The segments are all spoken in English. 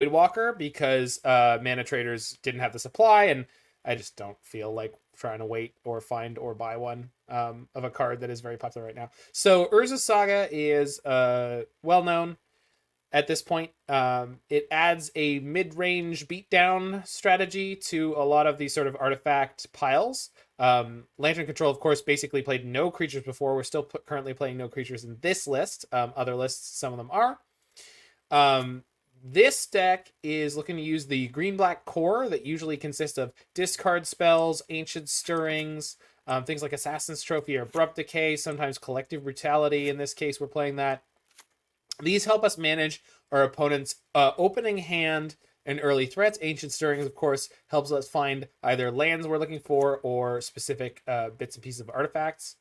Voidwalker because mana traders didn't have the supply, and I just don't feel like trying to wait or find or buy one of a card that is very popular right now. So Urza Saga is well known at this point. It adds a mid-range beatdown strategy to a lot of these sort of artifact piles. Lantern Control, of course, basically played no creatures before. We're still currently playing no creatures in this list. Other lists, some of them are. This deck is looking to use the green-black core that usually consists of discard spells, ancient stirrings, things like Assassin's Trophy or Abrupt Decay, sometimes Collective Brutality. In this case, we're playing that. These help us manage our opponent's opening hand and early threats. Ancient Stirrings, of course, helps us find either lands we're looking for or specific bits and pieces of artifacts.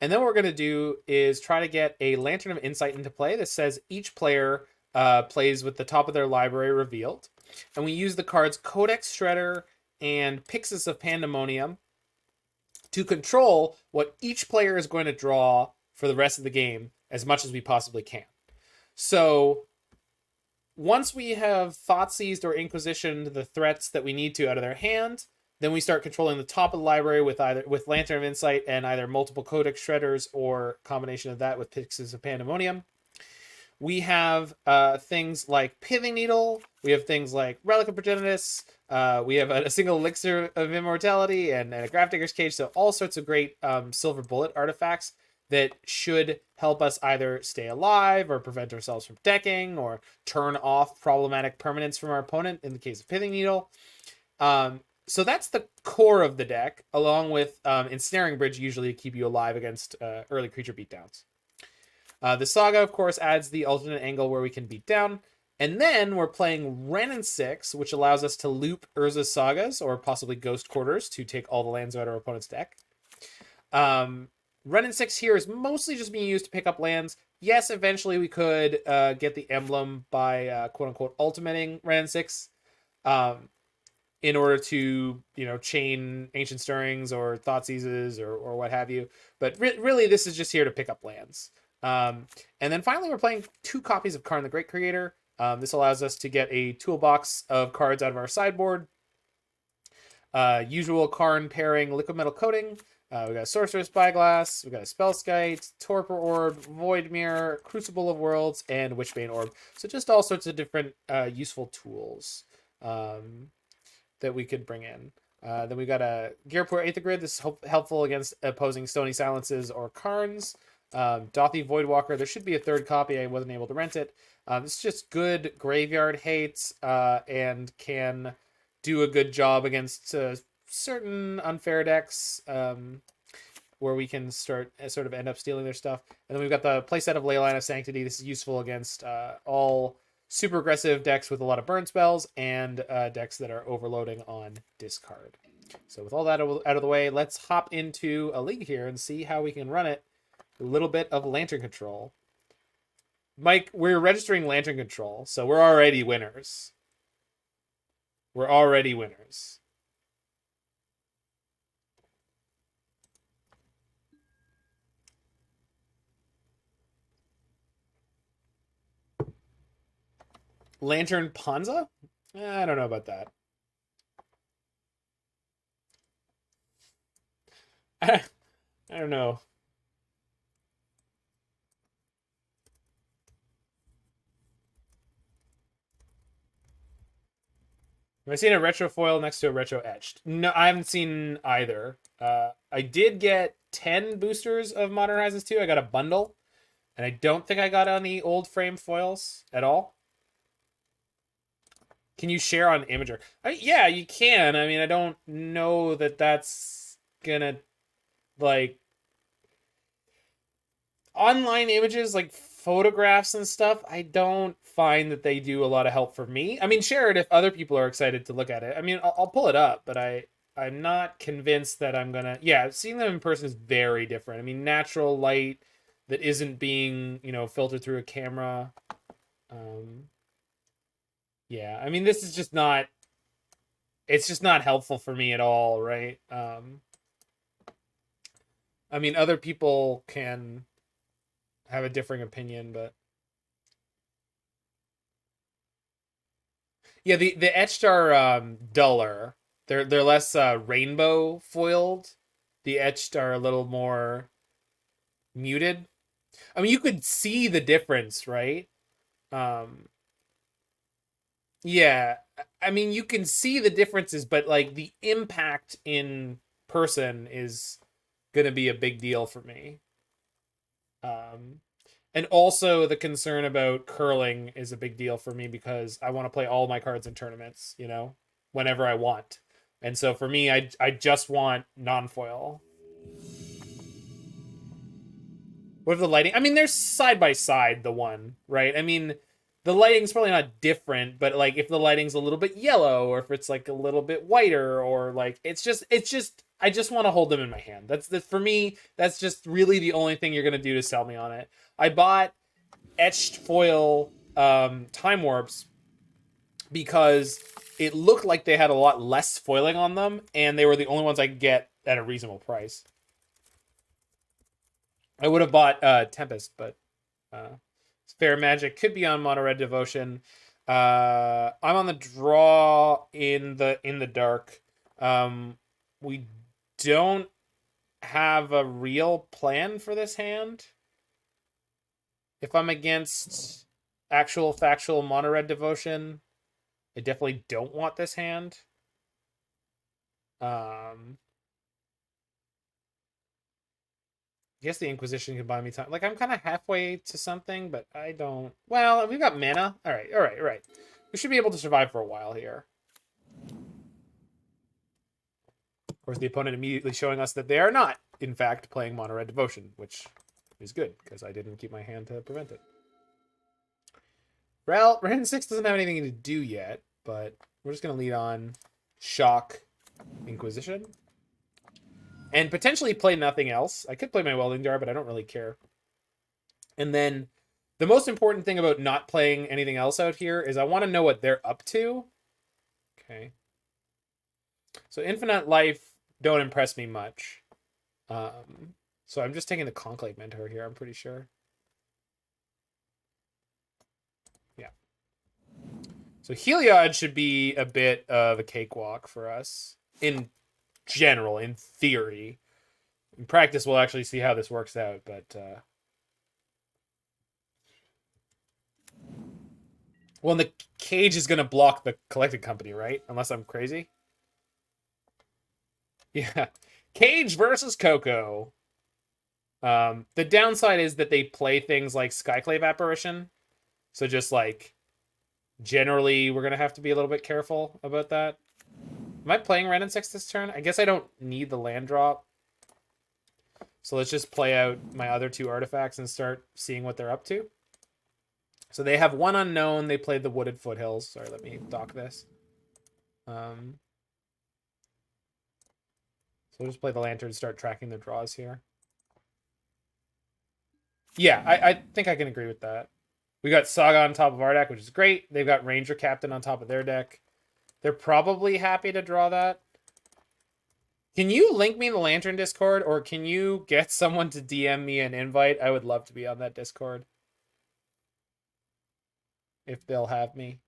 And then what we're going to do is try to get a Lantern of Insight into play that says each player plays with the top of their library revealed. And we use the cards Codex Shredder and Pyxis of Pandemonium to control what each player is going to draw for the rest of the game as much as we possibly can. So once we have Thoughtseized or Inquisitioned the threats that we need to out of their hand, then we start controlling the top of the library with Lantern of Insight and either multiple Codex Shredders or combination of that with Pyxis of Pandemonium. We have things like Pithing Needle. We have things like Relic of Progenitus. We have a single Elixir of Immortality and a Grafdigger's Cage. So all sorts of great silver bullet artifacts that should help us either stay alive or prevent ourselves from decking or turn off problematic permanents from our opponent in the case of Pithing Needle. So that's the core of the deck, along with Ensnaring Bridge, usually to keep you alive against early creature beatdowns. The Saga, of course, adds the alternate angle where we can beat down. And then we're playing Wrenn and Six, which allows us to loop Urza's Sagas or possibly Ghost Quarters to take all the lands out of our opponent's deck. Wrenn and Six here is mostly just being used to pick up lands. Yes, eventually we could get the emblem by quote-unquote ultimating Wrenn and Six in order to, chain Ancient Stirrings or Thoughtseizes or what have you. But really, this is just here to pick up lands. And then finally, we're playing 2 copies of Karn the Great Creator. This allows us to get a toolbox of cards out of our sideboard. Usual Karn pairing Liquid Metal Coating. We got Sorcerer's Spyglass. We got a Spellskite, Torpor Orb, Void Mirror, Crucible of Worlds, and Witchbane Orb. So just all sorts of different useful tools that we could bring in. Then we got a Gearport Aether Grid. This is helpful against opposing Stony Silences or Karns. Dauthi Voidwalker. There should be a 3rd copy. I wasn't able to rent it. It's just good graveyard hate and can do a good job against certain unfair decks where we can sort of end up stealing their stuff. And then we've got the playset of Leyline of Sanctity. This is useful against all super aggressive decks with a lot of burn spells and decks that are overloading on discard. So with all that out of the way, let's hop into a league here and see how we can run it. A little bit of Lantern Control. Mike, we're registering Lantern Control, so we're already winners. We're already winners. Lantern Panza? I don't know about that. I don't know. Have I seen a retro foil next to a retro etched? No, I haven't seen either. I did get 10 boosters of Modern Horizons 2. I got a bundle. And I don't think I got any old frame foils at all. Can you share on Imager? Yeah, you can. I mean, I don't know that that's gonna, like... Online images, like photographs and stuff, I don't find that they do a lot of help for me. I mean, share it if other people are excited to look at it. I mean, I'll pull it up, but I'm not convinced that I'm gonna... Yeah, seeing them in person is very different. I mean, natural light that isn't being, filtered through a camera. Yeah, I mean, this is just not... It's just not helpful for me at all, right? I mean, other people can have a differing opinion, but Yeah, the etched are duller. They're less rainbow foiled. The etched are a little more muted. I mean, you could see the difference, right? Um, yeah, I mean, you can see the differences, but like the impact in person is gonna be a big deal for me. Um, and also the concern about curling is a big deal for me because I want to play all my cards in tournaments, whenever I want. And so for me, I just want non-foil. What if the lighting? I mean, they're side by side, the one, right? I mean, the lighting's probably not different, but like if the lighting's a little bit yellow or if it's like a little bit whiter or like it's just I just want to hold them in my hand. That's for me, that's just really the only thing you're gonna do to sell me on it. I bought etched foil time warps because it looked like they had a lot less foiling on them and they were the only ones I could get at a reasonable price. I would have bought Tempest, but Fair Magic could be on Mono Red Devotion. I'm on the draw in the dark. We don't have a real plan for this hand. If I'm against actual factual Mono Red Devotion, I definitely don't want this hand. I guess the Inquisition can buy me time. Like, I'm kind of halfway to something, but I don't... Well, we've got mana. All right. We should be able to survive for a while here. Of course, the opponent immediately showing us that they are not, in fact, playing Mono Red Devotion, which is good, because I didn't keep my hand to prevent it. Wrenn and Six doesn't have anything to do yet, but we're just going to lead on Shock Inquisition. And potentially play nothing else. I could play my Welding Jar, but I don't really care. And then the most important thing about not playing anything else out here is I want to know what they're up to. Okay. So Infinite Life don't impress me much. So I'm just taking the Conclave Mentor here, I'm pretty sure. Yeah. So Heliod should be a bit of a cakewalk for us. In general, in theory. In practice, we'll actually see how this works out, but well, the cage is going to block the Collected Company, right? Unless I'm crazy. Yeah. Cage versus Coco. The downside is that they play things like Skyclave Apparition. So just like, generally, we're going to have to be a little bit careful about that. Am I playing Wrenn and Six this turn? I guess I don't need the land drop. So let's just play out my other two artifacts and start seeing what they're up to. So they have one unknown. They played the Wooded Foothills. Sorry, let me dock this. So we'll just play the Lantern and start tracking their draws here. Yeah, I think I can agree with that. We got Saga on top of our deck, which is great. They've got Ranger Captain on top of their deck. They're probably happy to draw that. Can you link me in the Lantern Discord, or can you get someone to DM me an invite? I would love to be on that Discord. If they'll have me.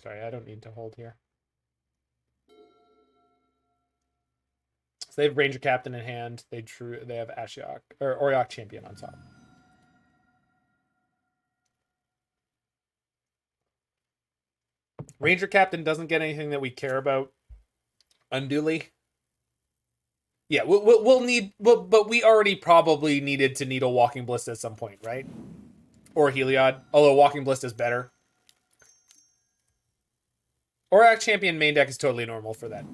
Sorry, I don't need to hold here. So they have Ranger Captain in hand. They have Ashiok or Oriok Champion on top. Ranger Captain doesn't get anything that we care about unduly. Yeah, we'll need, but we already probably needed to needle Walking Ballista at some point, right? Or Heliod, although Walking Ballista is better. Oriok Champion main deck is totally normal for that,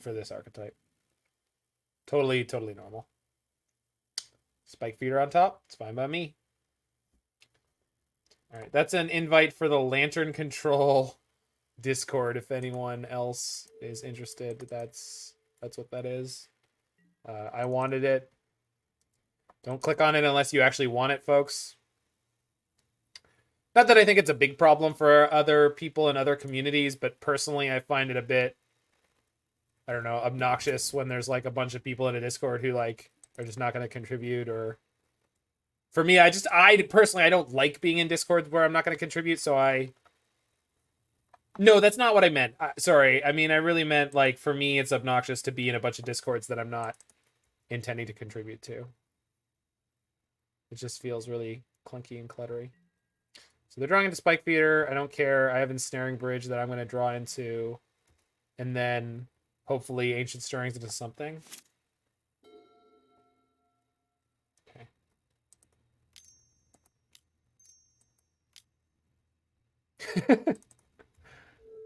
for this archetype. Totally normal. Spike Feeder on top. It's fine by me. All right, that's an invite for the Lantern Control Discord. If anyone else is interested, that's what that is. I wanted it. Don't click on it unless you actually want it, folks. Not that I think it's a big problem for other people in other communities, but personally, I find it a bit, I don't know, obnoxious when there's like a bunch of people in a Discord who like are just not going to contribute. Or for me, I personally, I don't like being in Discords where I'm not going to contribute. So no, that's not what I meant. Sorry. I mean, I really meant like for me, it's obnoxious to be in a bunch of Discords that I'm not intending to contribute to. It just feels really clunky and cluttery. So they're drawing into Spike Feeder. I don't care. I have Ensnaring Bridge that I'm going to draw into. And then hopefully Ancient Stirrings into something. Okay.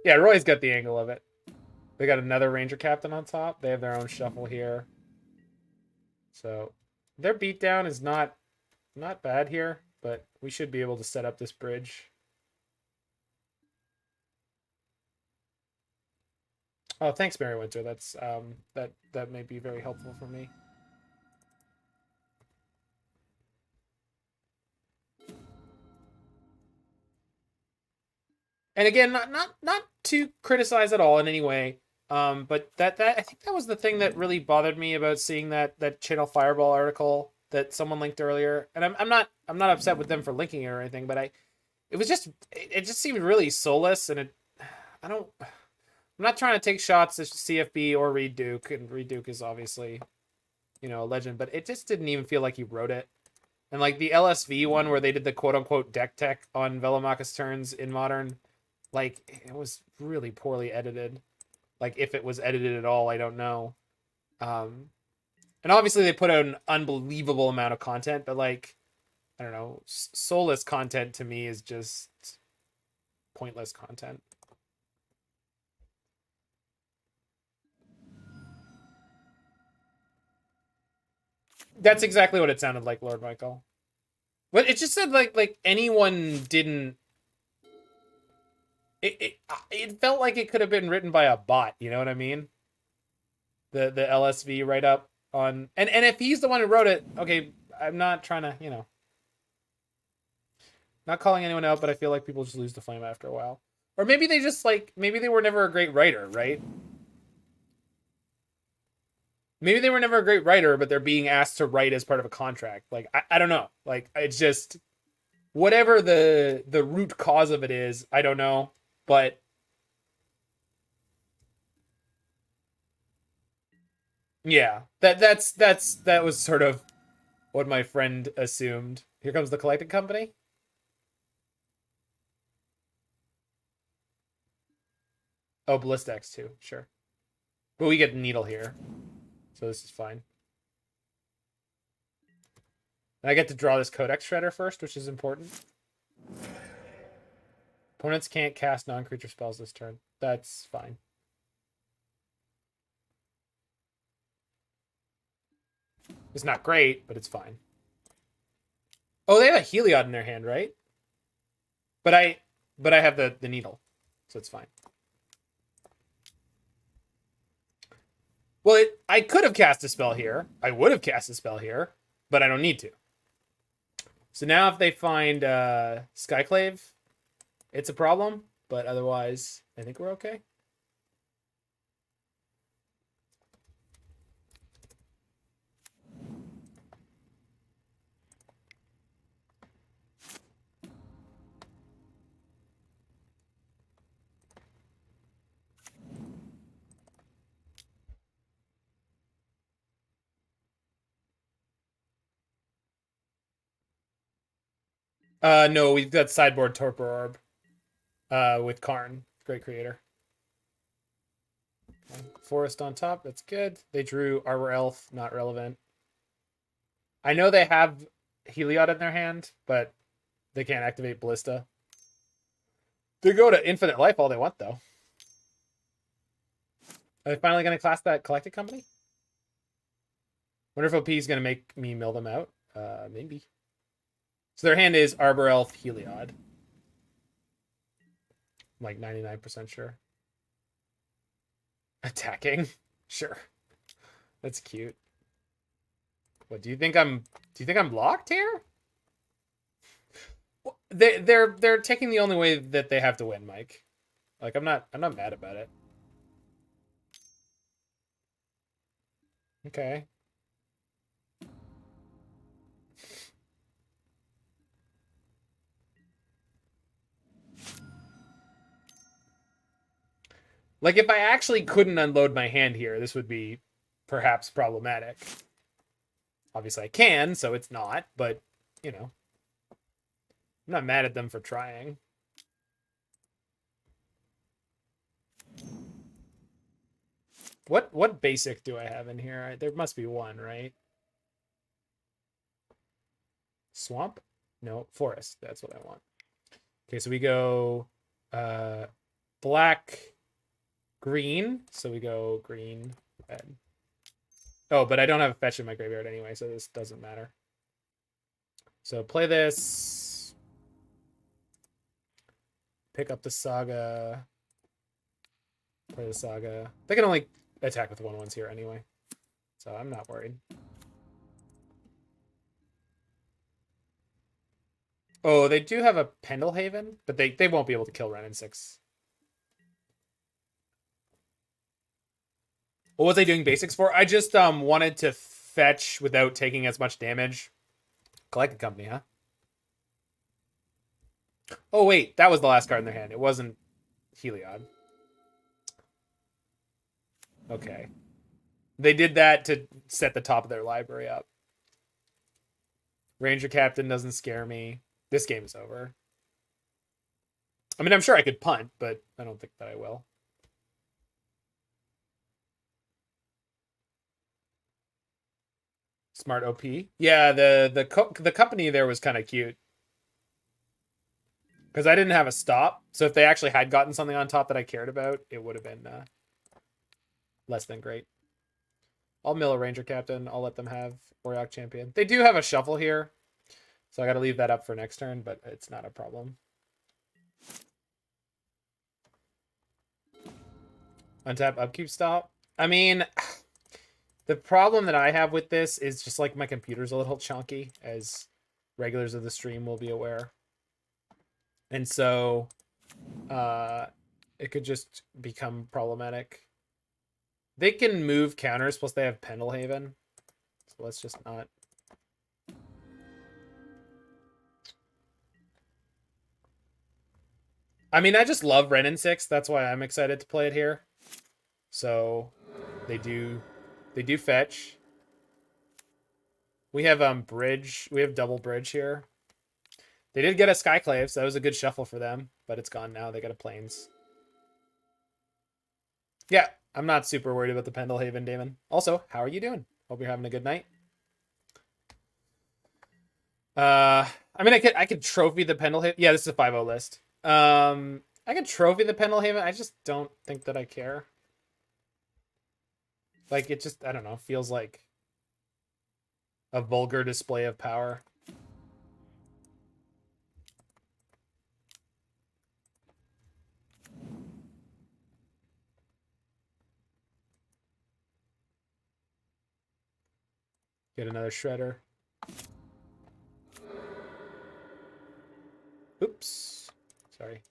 Yeah, Roy's got the angle of it. They got another Ranger Captain on top. They have their own shuffle here. So their beatdown is not bad here, but we should be able to set up this bridge. Oh, thanks, Mary Winter. That's that may be very helpful for me. And again, not to criticize at all in any way. But that I think that was the thing that really bothered me about seeing that Channel Fireball article that someone linked earlier. And I'm not upset with them for linking it or anything, but it just seemed really soulless, and I'm not trying to take shots at CFB or Reed Duke, and Reed Duke is obviously, a legend, but it just didn't even feel like he wrote it. And like the LSV one where they did the quote unquote deck tech on Velomachus turns in Modern, like it was really poorly edited. Like if it was edited at all, I don't know. And obviously they put out an unbelievable amount of content, but like, I don't know, soulless content to me is just pointless content. That's exactly what it sounded like, Lord Michael. But it just said like anyone didn't. It felt like it could have been written by a bot. You know what I mean? The LSV write up on and if he's the one who wrote it, okay, I'm not trying to not calling anyone out, but I feel like people just lose the flame after a while, or maybe they just maybe they were never a great writer, right? Maybe they were never a great writer, but they're being asked to write as part of a contract. Like I don't know. Like it's just whatever the root cause of it is, I don't know. But yeah, that was sort of what my friend assumed. Here comes the collecting company. Oh, Ballistex too, sure. But we get Needle here, so this is fine. And I get to draw this Codex Shredder first, which is important. Opponents can't cast non-creature spells this turn. That's fine. It's not great, but it's fine. Oh, they have a Heliod in their hand, right? But I have the Needle, so it's fine. Well, I could have cast a spell here. I would have cast a spell here, but I don't need to. So now if they find Skyclave, it's a problem, but otherwise, I think we're okay. No, we've got sideboard Torpor Orb with Karn. Great creator. Okay. Forest on top, that's good. They drew Arbor Elf, not relevant. I know they have Heliod in their hand, but they can't activate Ballista. They go to Infinite Life all they want, though. Are they finally going to class that Collected Company? Wonder if OP is going to make me mill them out. Maybe. So their hand is Arbor Elf, Heliod. I'm like 99% sure. Attacking? Sure. That's cute. What do you think I'm blocked here? They're taking the only way that they have to win, Mike. Like I'm not mad about it. Okay. Like, if I actually couldn't unload my hand here, this would be perhaps problematic. Obviously, I can, so it's not, but, you know. I'm not mad at them for trying. What basic do I have in here? There must be one, right? Swamp? No, forest. That's what I want. Okay, so we go black, green. So we go green, red. Oh, but I don't have a fetch in my graveyard anyway, so this doesn't matter. So play this. Pick up the Saga. Play the Saga. They can only attack with 1/1s here anyway, so I'm not worried. Oh, they do have a Pendelhaven, but they won't be able to kill Wrenn and Six. What was I doing basics for? I just wanted to fetch without taking as much damage. Collected Company, huh? Oh, wait. That was the last card in their hand. It wasn't Heliod. Okay. They did that to set the top of their library up. Ranger Captain doesn't scare me. This game is over. I mean, I'm sure I could punt, but I don't think that I will. Smart OP. Yeah, the company there was kind of cute. Because I didn't have a stop. So if they actually had gotten something on top that I cared about, it would have been less than great. I'll mill a Ranger Captain. I'll let them have Orioc Champion. They do have a shuffle here. So I got to leave that up for next turn, but it's not a problem. Untap, upkeep, stop. I mean, the problem that I have with this is just like my computer's a little chunky, as regulars of the stream will be aware. And so it could just become problematic. They can move counters, plus they have Pendelhaven. So let's just not. I mean, I just love Wrenn and Six. That's why I'm excited to play it here. So they do fetch. We have bridge. We have double bridge here. They did get a Skyclave, so that was a good shuffle for them, but it's gone now. They got a Plains. Yeah, I'm not super worried about the Pendelhaven, Damon. Also, how are you doing? Hope you're having a good night. I mean, I could trophy the Pendelhaven. Yeah, this is a 5-0 list. I could trophy the Pendelhaven. I just don't think that I care. Like, it just, I don't know, feels like a vulgar display of power. Get another Shredder. Oops. Sorry.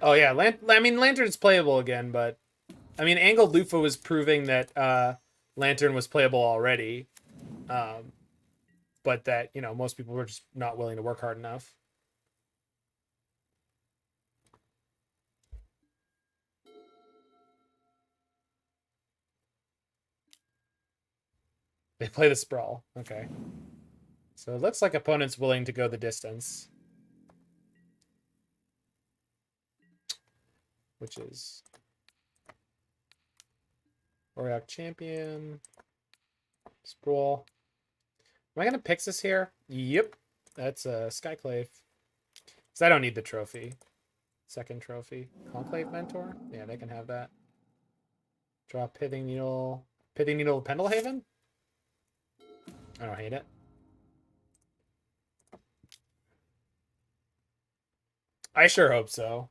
Oh, yeah. I mean, Lantern's playable again, but... I mean, Angled Loofah was proving that Lantern was playable already. But that, you know, most people were just not willing to work hard enough. They play the Sprawl. Okay. So it looks like opponent's willing to go the distance. Which is... Orioc Champion. Sprawl. Am I going to Pyxis here? Yep. That's a Skyclave. Because I don't need the trophy. Second trophy. Conclave Mentor? Yeah, they can have that. Draw Pithing Needle. Pithing Needle Pendelhaven? I don't hate it. I sure hope so.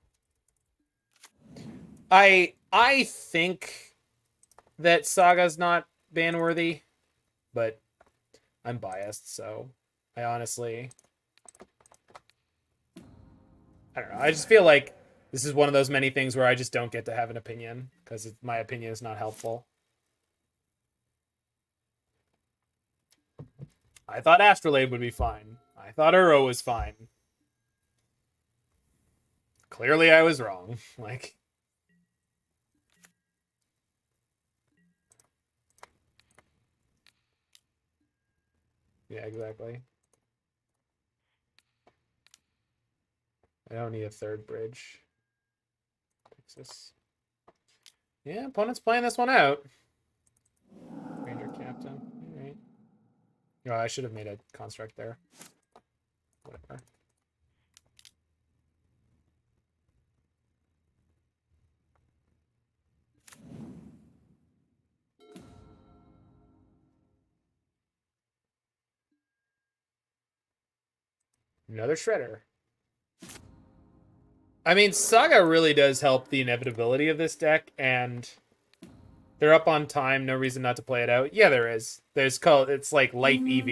I think that Saga's not ban-worthy, but I'm biased, so I honestly... I don't know. I just feel like this is one of those many things where I just don't get to have an opinion, because my opinion is not helpful. I thought Astrolabe would be fine. I thought Uro was fine. Clearly I was wrong. Like... Yeah, exactly. I don't need a third bridge. Pyxis. Yeah, opponent's playing this one out. Ranger Captain. Alright. Oh, I should have made a construct there. Whatever. Another Shredder. I mean, Saga really does help the inevitability of this deck, and they're up on time. No reason not to play it out. Yeah, there is. It's like Life EV.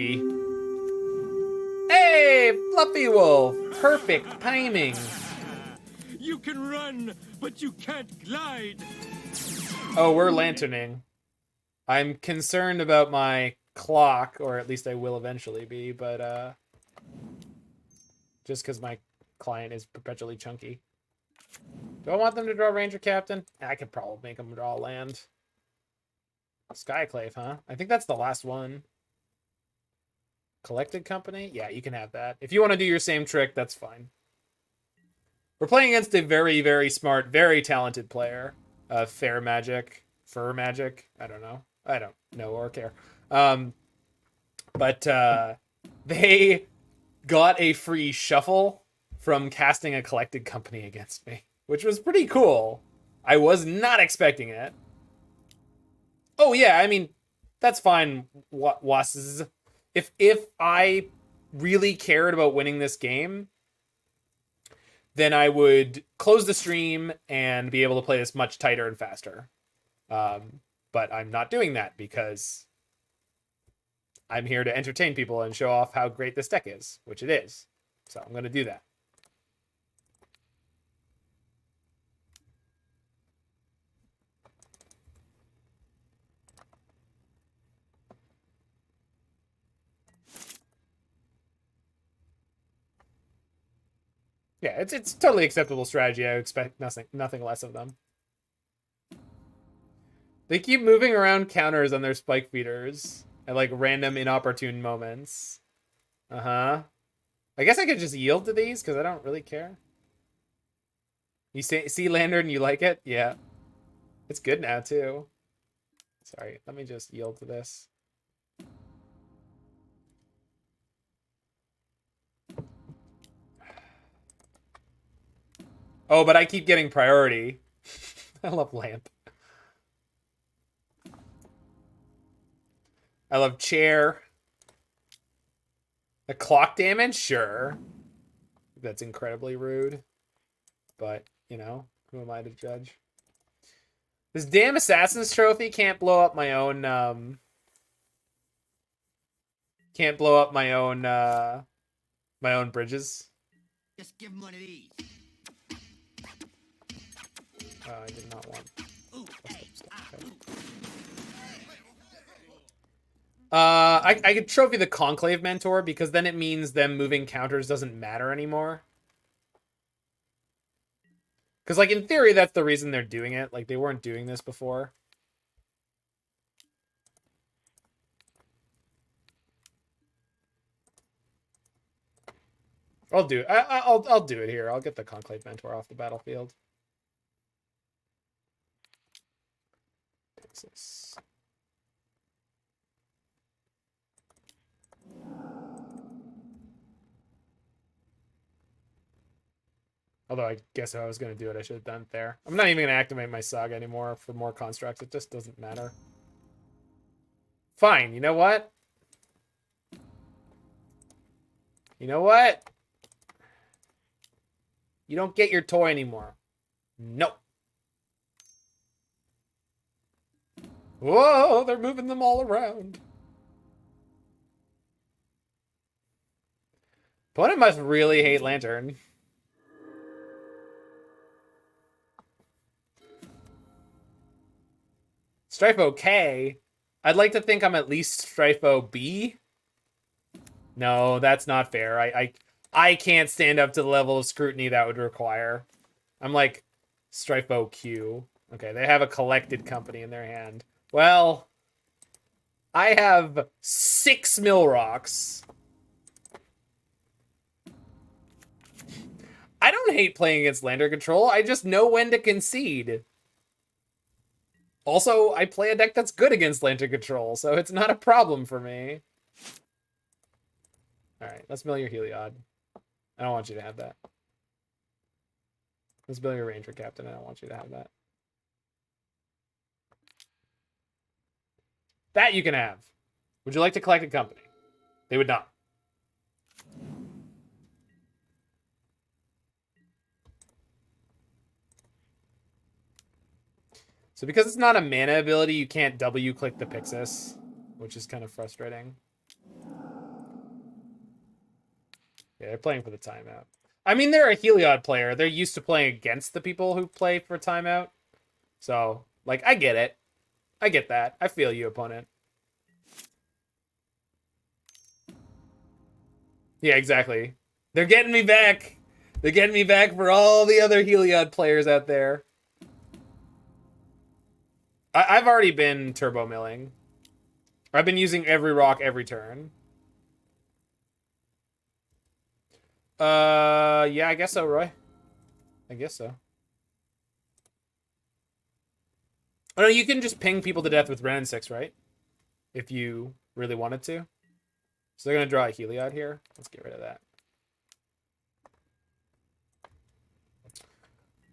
Hey, Fluffy Wolf! Perfect timing. You can run, but you can't glide. Oh, we're lanterning. I'm concerned about my clock, or at least I will eventually be, but just because my client is perpetually chunky. Do I want them to draw Ranger Captain? I could probably make them draw land. Skyclave, huh? I think that's the last one. Collected Company? Yeah, you can have that. If you want to do your same trick, that's fine. We're playing against a very, very smart, very talented player. Fur Magic. I don't know. I don't know or care. But they got a free shuffle from casting a Collected Company against me, which was pretty cool. I was not expecting it. Oh yeah, I mean, that's fine. Was if I really cared about winning this game, then I would close the stream and be able to play this much tighter and faster. But I'm not doing that because I'm here to entertain people and show off how great this deck is, which it is. So I'm going to do that. Yeah, it's totally acceptable strategy. I expect nothing less of them. They keep moving around counters on their spike feeders at like random inopportune moments. I guess I could just yield to these because I don't really care. You see Lantern, you like it? Yeah. It's good now too. Sorry, let me just yield to this. Oh, but I keep getting priority. I love Lamp. I love Chair. A clock damage? Sure. That's incredibly rude. But, you know, who am I to judge? This damn Assassin's Trophy can't blow up my own, can't blow up my own bridges. Just give him one of these. Oh, I did not want. I could trophy the Conclave Mentor because then it means them moving counters doesn't matter anymore. Because, like, in theory, that's the reason they're doing it. Like, they weren't doing this before. I'll do it. I'll do it here. I'll get the Conclave Mentor off the battlefield. Pyxis. Although I guess if I was going to do it, I should have done it there. I'm not even going to activate my Saga anymore for more constructs. It just doesn't matter. Fine. You know what? You know what? You don't get your toy anymore. Nope. Whoa, they're moving them all around. Opponent must really hate Lantern. Strifo K? I'd like to think I'm at least Strifo B. No, that's not fair. I can't stand up to the level of scrutiny that would require. I'm like, Strifo Q. Okay, they have a collected company in their hand. Well, I have 6 mill rocks. I don't hate playing against lander control. I just know when to concede. Also, I play a deck that's good against lander control, so it's not a problem for me. All right, let's mill your Heliod. I don't want you to have that. Let's mill your Ranger Captain. I don't want you to have that. That you can have. Would you like to collect a company? They would not. So because it's not a mana ability, you can't W-click the Pyxis, which is kind of frustrating. Yeah, they're playing for the timeout. I mean, they're a Heliod player. They're used to playing against the people who play for timeout. So, like, I get it. I get that. I feel you, opponent. Yeah, exactly. They're getting me back. They're getting me back for all the other Heliod players out there. I've already been turbo milling. I've been using every rock every turn. Yeah, I guess so, Roy. I guess so. Oh, no, you can just ping people to death with Wrenn and Six, right? If you really wanted to. So they're going to draw a Heliod here. Let's get rid of that.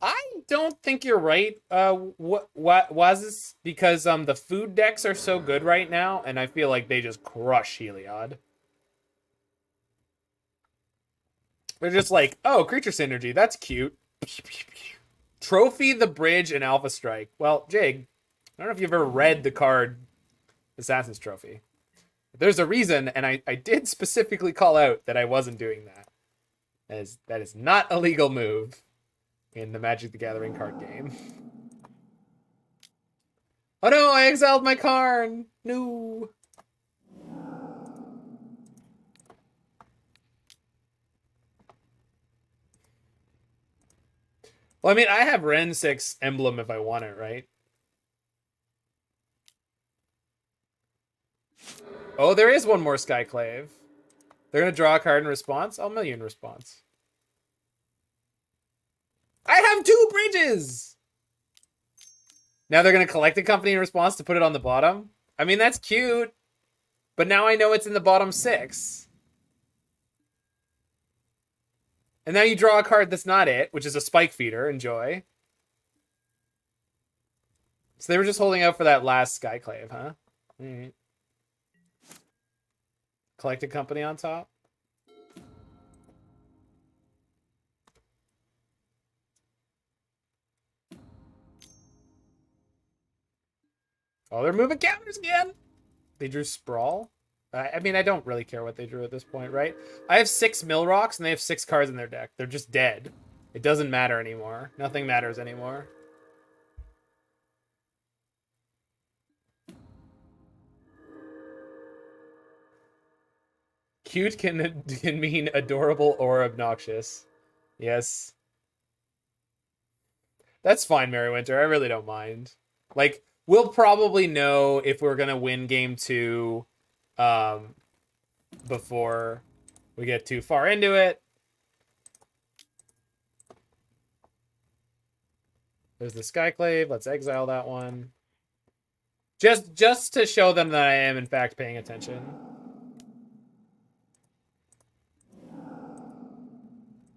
I don't think you're right, what was this? Because the food decks are so good right now, and I feel like they just crush Heliod. They're just like, oh, creature synergy, that's cute. Trophy the Bridge and Alpha Strike. Well, Jig, I don't know if you've ever read the card Assassin's Trophy. There's a reason, and I did specifically call out that I wasn't doing that. That is not a legal move in the Magic the Gathering card game. Oh no, I exiled my Karn! No! Well, I mean, I have Wrenn 6 emblem if I want it, right? Oh, there is one more Skyclave. They're going to draw a card in response? I'll mill you in response. I have 2 bridges! Now they're going to collect a company in response to put it on the bottom? I mean, that's cute. But now I know it's in the bottom 6. And now you draw a card that's not it, which is a Spike Feeder. Enjoy. So they were just holding out for that last Skyclave, huh? All right. Collect a company on top. Oh, they're moving counters again. They drew Sprawl. I mean, I don't really care what they drew at this point, right? I have 6 mill rocks and they have 6 cards in their deck. They're just dead. It doesn't matter anymore. Nothing matters anymore. Cute can mean adorable or obnoxious. Yes. That's fine, Merrywinter. I really don't mind. Like, we'll probably know if we're going to win game 2 before we get too far into it. There's the Skyclave. Let's exile that one. Just to show them that I am, in fact, paying attention.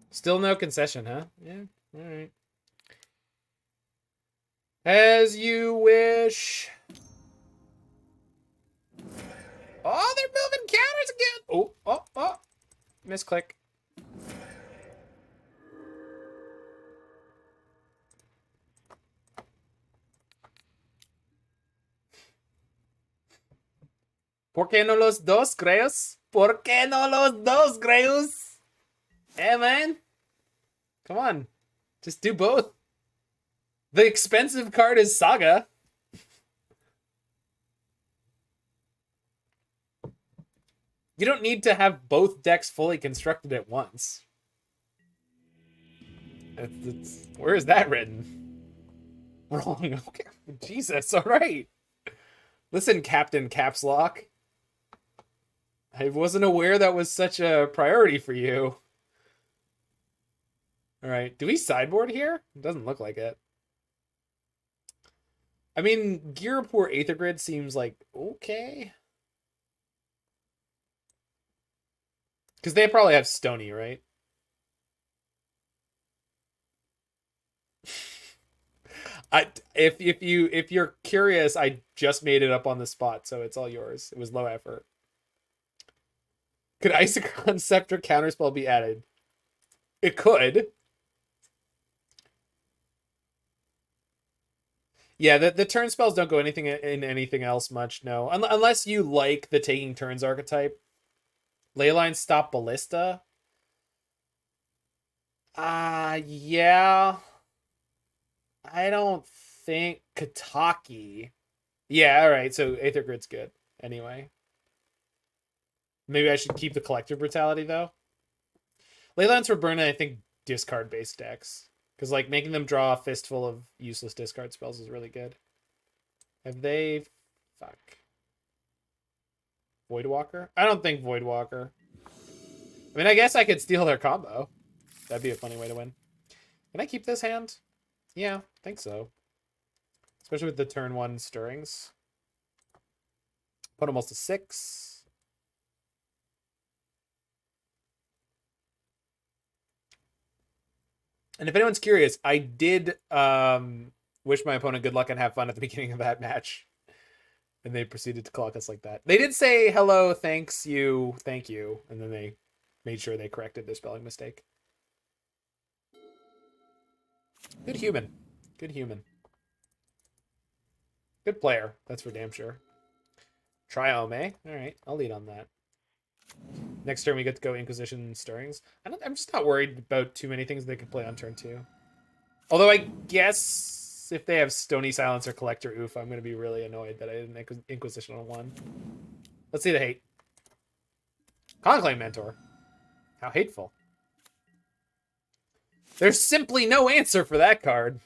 Still no concession, huh? Yeah, all right. As you wish. Oh, they're moving counters again. Oh. Misclick. ¿Por qué no los dos, Greus? ¿Por qué no los dos, Greus? Hey, man. Come on. Just do both. The expensive card is Saga. You don't need to have both decks fully constructed at once. Where is that written? Wrong. Okay. Jesus. All right. Listen, Captain Caps Lock. I wasn't aware that was such a priority for you. All right. Do we sideboard here? It doesn't look like it. I mean, Girapur Aether Grid seems like okay. Because they probably have Stony, right? If you're curious, I just made it up on the spot, so it's all yours. It was low effort. Could Isochron Scepter counterspell be added? It could. Yeah, the turn spells don't go anything in anything else much, no. Unless you like the taking turns archetype. Leyline Stop Ballista. Yeah. I don't think Kataki. Yeah, alright, so Aether Grid's good. Anyway. Maybe I should keep the Collective Brutality, though. Leylines for burning, I think, discard-based decks. Because, like, making them draw a fistful of useless discard spells is really good. Have they... Fuck. Voidwalker? I don't think Voidwalker. I mean, I guess I could steal their combo. That'd be a funny way to win. Can I keep this hand? Yeah, I think so. Especially with the turn 1 stirrings. Put almost to 6. And if anyone's curious, I did wish my opponent good luck and have fun at the beginning of that match. And they proceeded to clock us like that. They did say, hello, thanks you, thank you. And then they made sure they corrected their spelling mistake. Good human. Good human. Good player. That's for damn sure. Triome. All right, I'll lead on that. Next turn we get to go Inquisition Stirrings. I'm just not worried about too many things they can play on turn 2. Although I guess if they have Stony Silence or Collector Oof, I'm going to be really annoyed that I didn't Inquisition on 1. Let's see the hate. Conclave Mentor. How hateful. There's simply no answer for that card.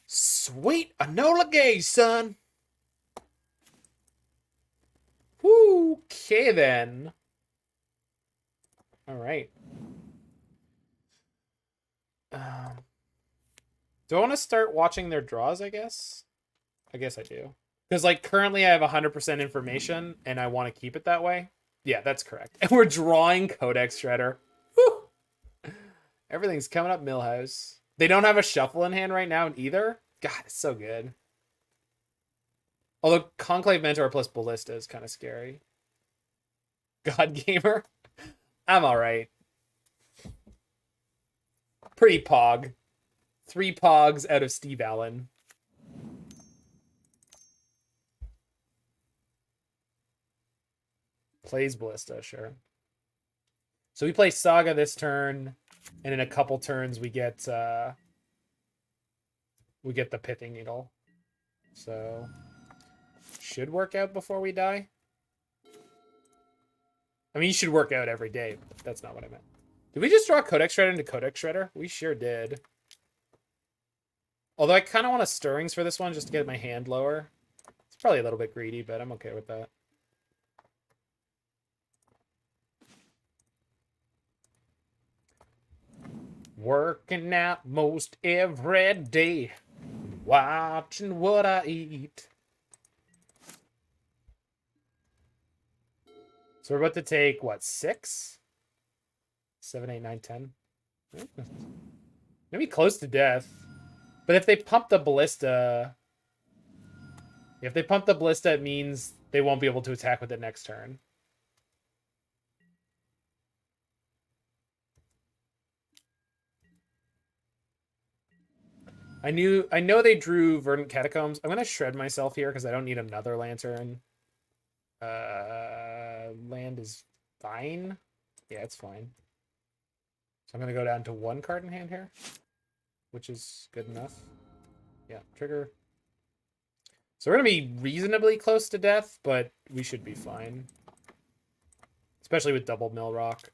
Sweet Enola Gay, son. Woo, okay then. All right. Do I want to start watching their draws, I guess? I guess I do. Because, like, currently I have 100% information, and I want to keep it that way. Yeah, that's correct. And we're drawing Codex Shredder. Woo! Everything's coming up Millhouse. They don't have a shuffle in hand right now either. God, it's so good. Although Conclave Mentor plus Ballista is kind of scary. God Gamer. I'm alright. Pretty pog. 3 pogs out of Steve Allen. Plays Ballista, sure. So we play Saga this turn, and in a couple turns we get the Pithing Needle. So should work out before we die. I mean, you should work out every day, but that's not what I meant. Did we just draw Codex Shredder into Codex Shredder? We sure did. Although I kind of want a Stirrings for this one just to get my hand lower. It's probably a little bit greedy, but I'm okay with that. Working out most every day. Watching what I eat. So we're about to take, what, 6? 7, 8, 9, 10? Maybe close to death. But if they pump the Ballista... If they pump the Ballista, it means they won't be able to attack with it next turn. I know they drew Verdant Catacombs. I'm going to shred myself here because I don't need another Lantern. Land is fine. Yeah, it's fine. So I'm going to go down to 1 card in hand here, which is good enough. Yeah, trigger. So we're going to be reasonably close to death, but we should be fine. Especially with double Mill Rock.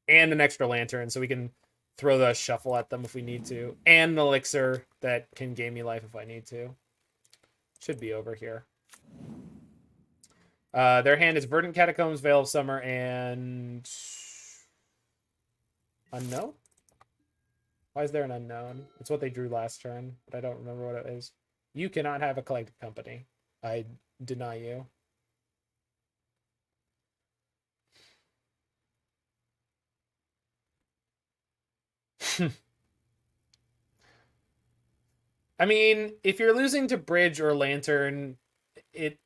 and an extra lantern, so we can throw the shuffle at them if we need to, and an elixir that can gain me life if I need to. Should be over here. Their hand is Verdant Catacombs, Veil of Summer, and Unknown? Why is there an Unknown? It's what they drew last turn, but I don't remember what it is. You cannot have a Collective Company. I deny you. I mean, if you're losing to Bridge or Lantern, it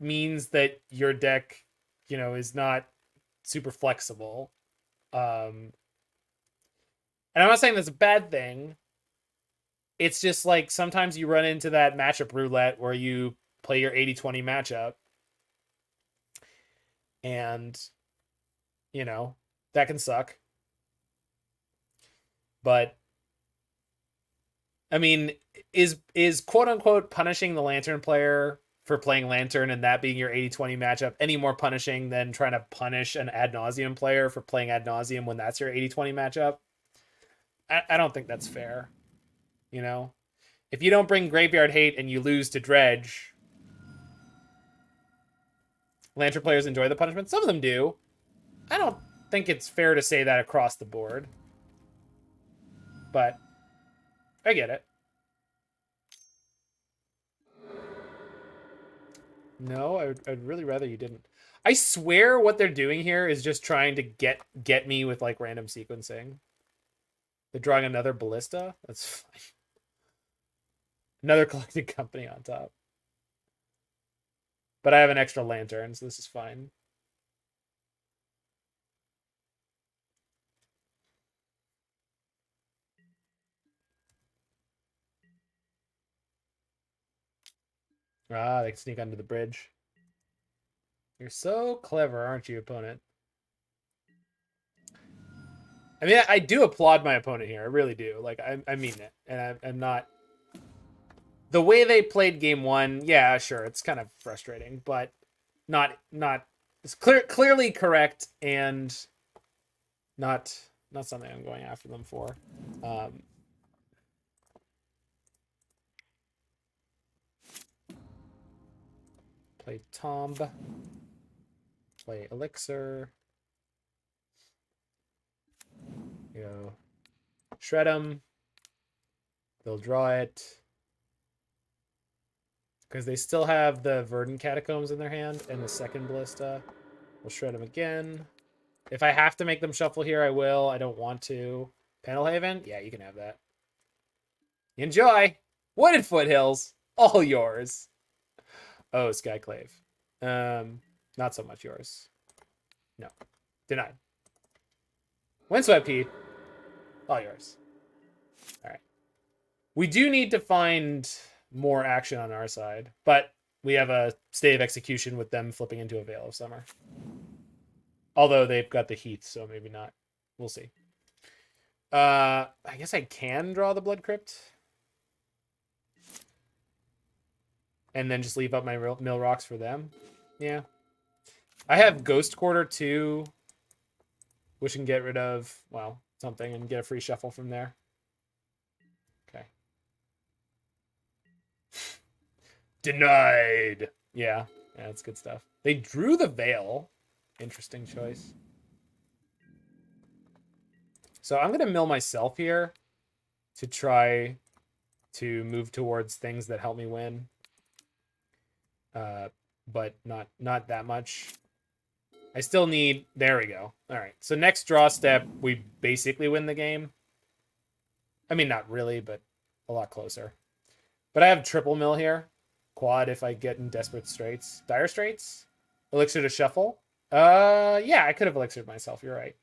means that your deck, you know, is not super flexible. And I'm not saying that's a bad thing. It's just like sometimes you run into that matchup roulette where you play your 80-20 matchup. And, you know, that can suck. But I mean, is quote unquote punishing the Lantern player for playing Lantern and that being your 80-20 matchup any more punishing than trying to punish an Ad Nauseam player for playing Ad Nauseam when that's your 80-20 matchup? I don't think that's fair. You know? If you don't bring Graveyard Hate and you lose to Dredge, Lantern players enjoy the punishment. Some of them do. I don't think it's fair to say that across the board. But I get it. No, I'd really rather you didn't. I swear what they're doing here is just trying to get me with like random sequencing. They're drawing another Ballista. That's fine. Another Collected Company on top. But I have an extra Lantern, so this is fine. Ah, they can sneak under the bridge. You're so clever, aren't you, opponent? I mean, I do applaud my opponent here. I really do. Like, I mean it. And I'm not... The way they played game one, yeah, sure, it's kind of frustrating, but not it's clearly correct and not something I'm going after them for. Play Tomb. Play Elixir. You know, shred them. They'll draw it. Because they still have the Verdant Catacombs in their hand and the second Ballista. We'll shred them again. If I have to make them shuffle here, I will. I don't want to. Pendelhaven? Yeah, you can have that. Enjoy! Wooded Foothills! All yours. Oh, Skyclave. Not so much yours. No. Denied. Windswept Heath. All yours. Alright. We do need to find more action on our side, but we have a State of Execution with them flipping into a Veil of Summer. Although they've got the Heath, so maybe not. We'll see. I guess I can draw the Blood Crypt. And then just leave up my mill rocks for them. Yeah. I have Ghost Quarter too, which can get rid of, well, something and get a free shuffle from there. Okay. Denied. Yeah, that's good stuff. They drew the Veil. Interesting choice. So I'm going to mill myself here to try to move towards things that help me win. But not that much. I still need... There we go. All right. So next draw step, we basically win the game. I mean, not really, but a lot closer. But I have triple mill here. Quad if I get in desperate straits. Dire straits? Elixir to shuffle? Yeah, I could have elixired myself. You're right.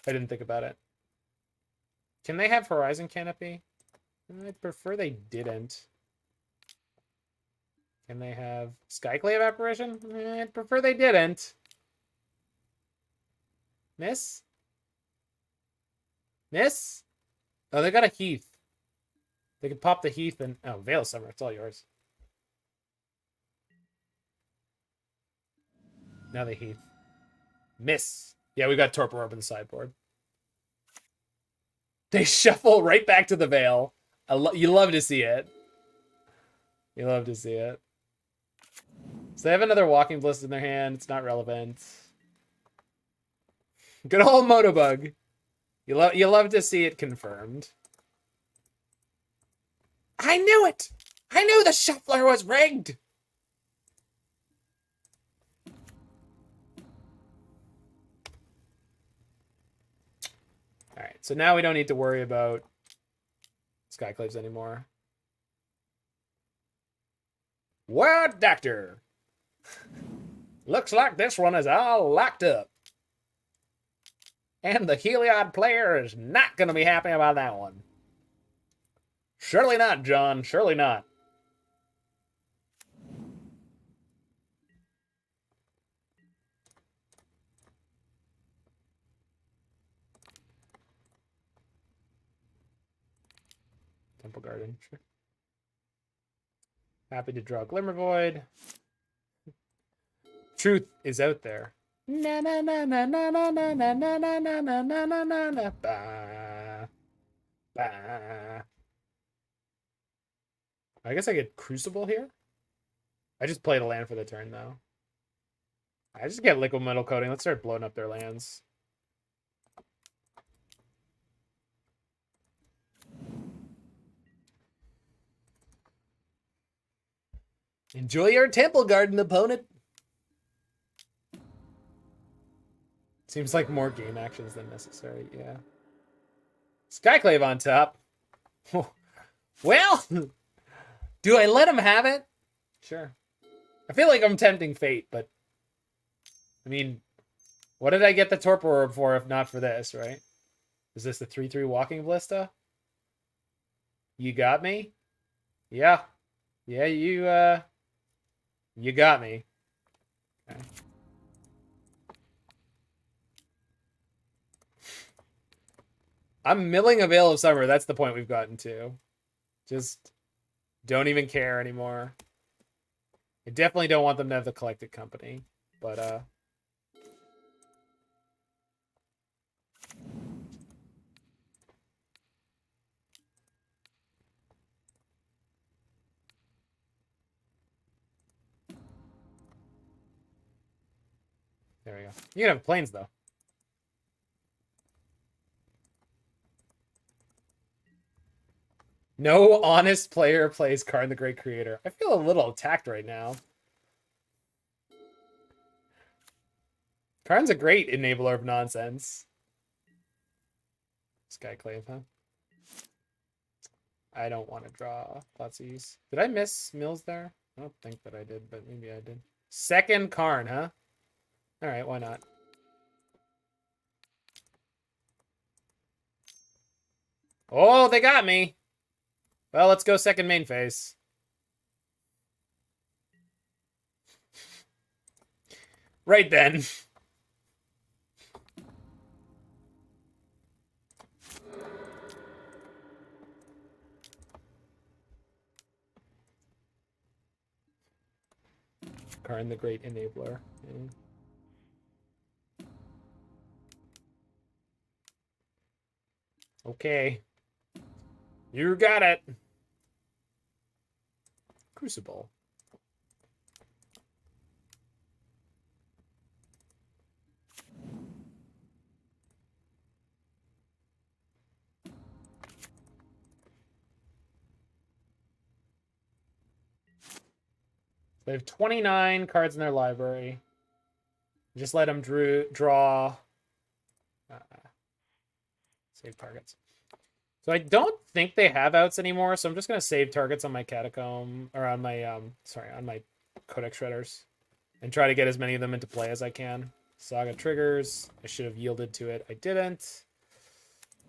I didn't think about it. Can they have Horizon Canopy? I'd prefer they didn't. Can they have Skyclave Apparition? I'd prefer they didn't. Miss? Miss? Oh, they got a Heath. They could pop the Heath and... Oh, Veil of Summer. It's all yours. Now the Heath. Miss. Yeah, we got Torpor Orb in the sideboard. They shuffle right back to the Veil. You love to see it. You love to see it. So they have another Walking Bliss in their hand. It's not relevant. Good old Motobug. You love to see it confirmed. I knew it! I knew the shuffler was rigged! Alright, so now we don't need to worry about Skyclaves anymore. What, Doctor? Looks like this one is all locked up. And the Heliod player is not going to be happy about that one. Surely not, John. Surely not. Temple Garden. Sure. Happy to draw Glimmervoid. Truth is out there. Na na na na na na na na na na na na na na na na ba ba. I guess I get Crucible here. I just played a land for the turn though. I just get Liquid Metal Coating. Let's start blowing up their lands. Enjoy your Temple Garden, opponent. Seems like more game actions than necessary, yeah. Skyclave on top. Well, do I let him have it? Sure. I feel like I'm tempting fate, but I mean, what did I get the Torpor Orb for if not for this, right? Is this the 3/3 Walking Ballista? You got me? Yeah. Yeah, you got me. Okay. I'm milling a Veil of Summer. That's the point we've gotten to. Just don't even care anymore. I definitely don't want them to have the Collected Company, but there we go. You can have planes though. No honest player plays Karn the Great Creator. I feel a little attacked right now. Karn's a great enabler of nonsense. Skyclave, huh? I don't want to draw Thoughtseize. Did I miss Mills there? I don't think that I did, but maybe I did. Second Karn, huh? Alright, why not? Oh, they got me! Well, let's go second main phase. Right then. Karn the Great Enabler. Yeah. Okay. You got it. Crucible. They have 29 cards in their library. Just let them draw. Save targets. So I don't think they have outs anymore, so I'm just gonna save targets on my catacomb or on my on my Codex Shredders, and try to get as many of them into play as I can. Saga triggers. I should have yielded to it. I didn't.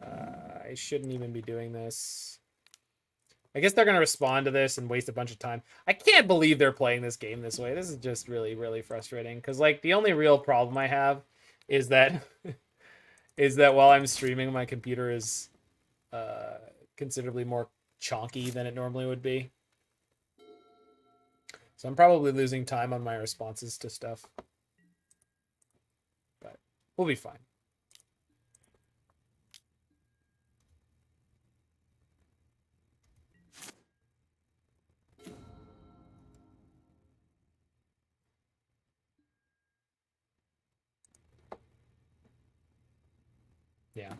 I shouldn't even be doing this. I guess they're gonna respond to this and waste a bunch of time. I can't believe they're playing this game this way. This is just really, really frustrating. Because like the only real problem I have is that while I'm streaming, my computer is considerably more chonky than it normally would be. So I'm probably losing time on my responses to stuff. But We'll be fine. Yeah.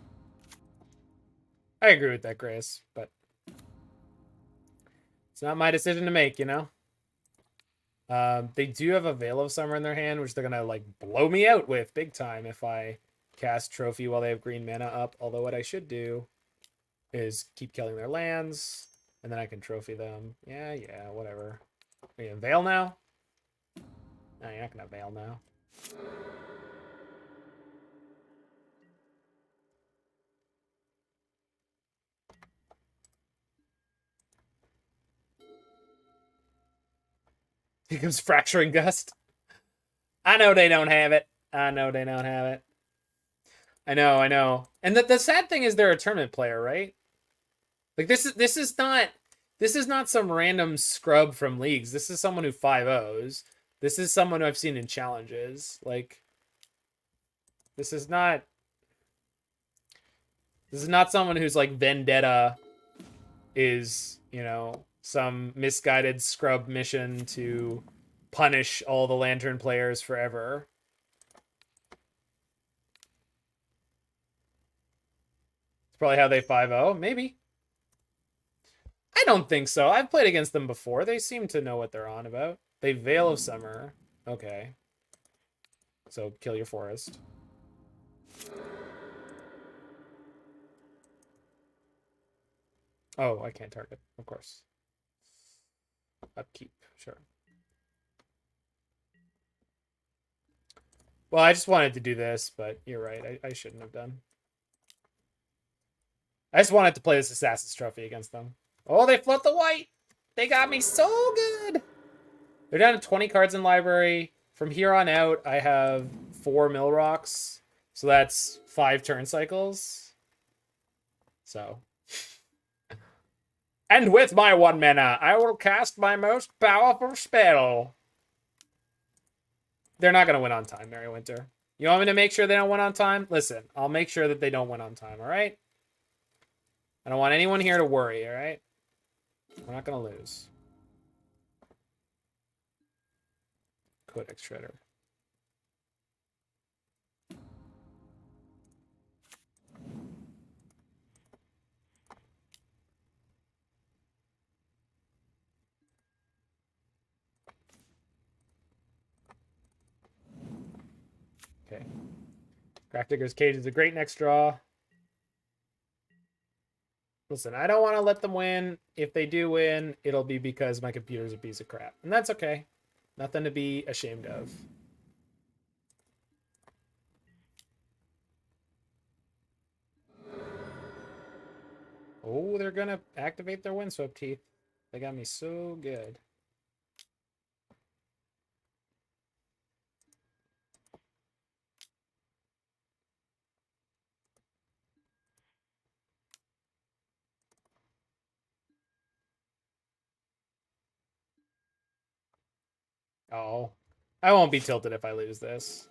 I agree with that, Grace, but it's not my decision to make, you know? They do have a Veil of Summer in their hand, which they're gonna, like, blow me out with big time if I cast Trophy while they have green mana up. Although what I should do is keep killing their lands, and then I can Trophy them. Yeah, whatever. Are you gonna Veil now? No, you're not gonna Veil now. Here comes Fracturing Gust. I know they don't have it. I know they don't have it. I know. And the sad thing is they're a tournament player, right? Like this is not some random scrub from leagues. This is someone who 5-0s. This is someone who I've seen in challenges. Like this is not someone who's like Vendetta is, you know, some misguided scrub mission to punish all the Lantern players forever. It's probably how they 5-0, maybe. I don't think so. I've played against them before. They seem to know what they're on about. They Veil of Summer. Okay. So kill your forest. Oh, I can't target, of course. Upkeep, sure. Well, I just wanted to do this, but you're right. I shouldn't have done. I just wanted to play this Assassin's Trophy against them. Oh, they float the white. They got me so good. They're down to 20 cards in library. From here on out, I have 4 mill rocks. So that's 5 turn cycles. So. And with my 1 mana, I will cast my most powerful spell. They're not going to win on time, Merry Winter. You want me to make sure they don't win on time? Listen, I'll make sure that they don't win on time, all right? I don't want anyone here to worry, all right? We're not going to lose. Codex Shredder. Okay. Grafdigger's Cage is a great next draw. Listen, I don't want to let them win. If they do win, it'll be because my computer's a piece of crap. And that's okay. Nothing to be ashamed of. Oh, they're going to activate their Windswept Teeth. They got me so good. Oh, I won't be tilted if I lose this.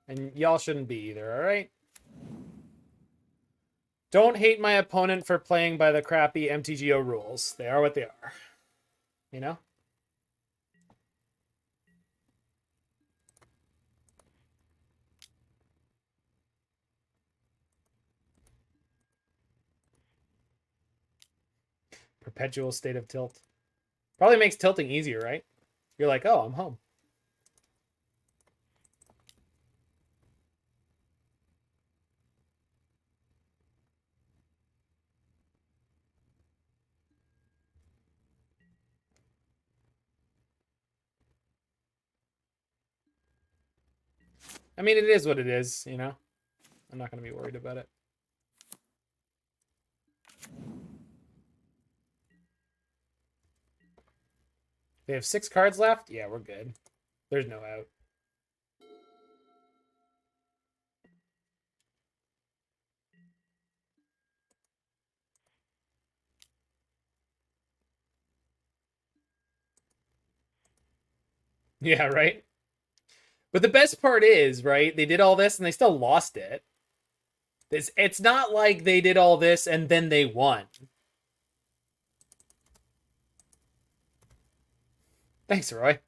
And y'all shouldn't be either, all right? Don't hate my opponent for playing by the crappy MTGO rules. They are what they are. You know? Perpetual state of tilt. Probably makes tilting easier, right? You're like, oh, I'm home. I mean, it is what it is, you know? I'm not going to be worried about it. They have 6 cards left? Yeah, we're good. There's no out. Yeah, right? But the best part is, right, they did all this and they still lost it. It's not like they did all this and then they won. Thanks, Roy.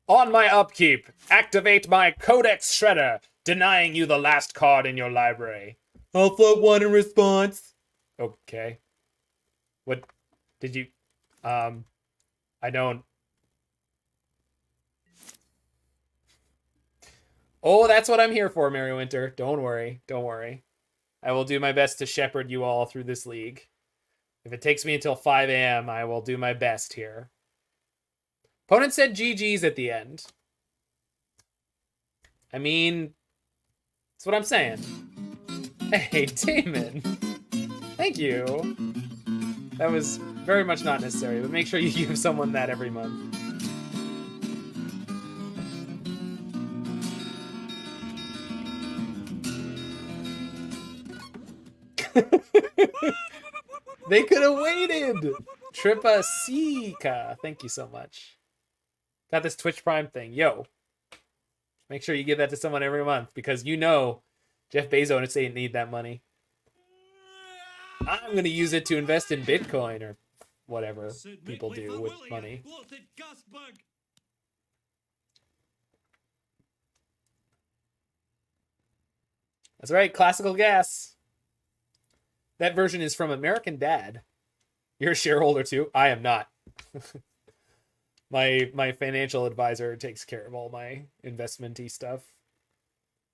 On my upkeep, activate my Codex Shredder, denying you the last card in your library. I'll float one in response. Okay. What did you... I don't... Oh, that's what I'm here for, Merrywinter. Don't worry. Don't worry. I will do my best to shepherd you all through this league. If it takes me until 5 a.m., I will do my best here. Opponent said GG's at the end. I mean, that's what I'm saying. Hey, Damon. Thank you. That was very much not necessary, but make sure you give someone that every month. They could have waited. Tripa Sika. Thank you so much. Got this Twitch Prime thing. Yo. Make sure you give that to someone every month because you know Jeff Bezos ain't need that money. I'm going to use it to invest in Bitcoin or whatever people do with money. That's right. Classical Gas. That version is from American Dad. You're a shareholder too? I am not. My financial advisor takes care of all my investment-y stuff.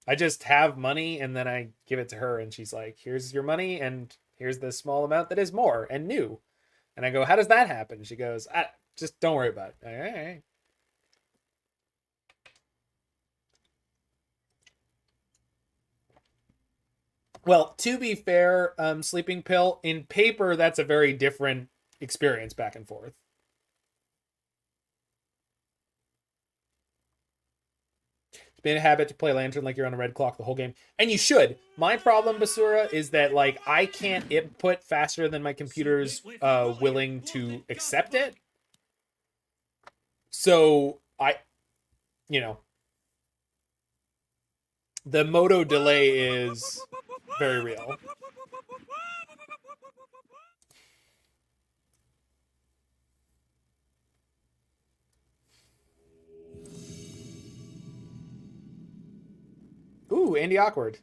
I just have money and then I give it to her and she's like, here's your money and here's the small amount that is more and new. And I go, how does that happen? She goes, just don't worry about it. All right. Well, to be fair, Sleeping Pill, in paper, that's a very different experience back and forth. It's been a habit to play Lantern like you're on a red clock the whole game. And you should. My problem, Basura, is that, like, I can't input faster than my computer's willing to accept it. So, the moto delay is very real. Ooh, Andy Awkward.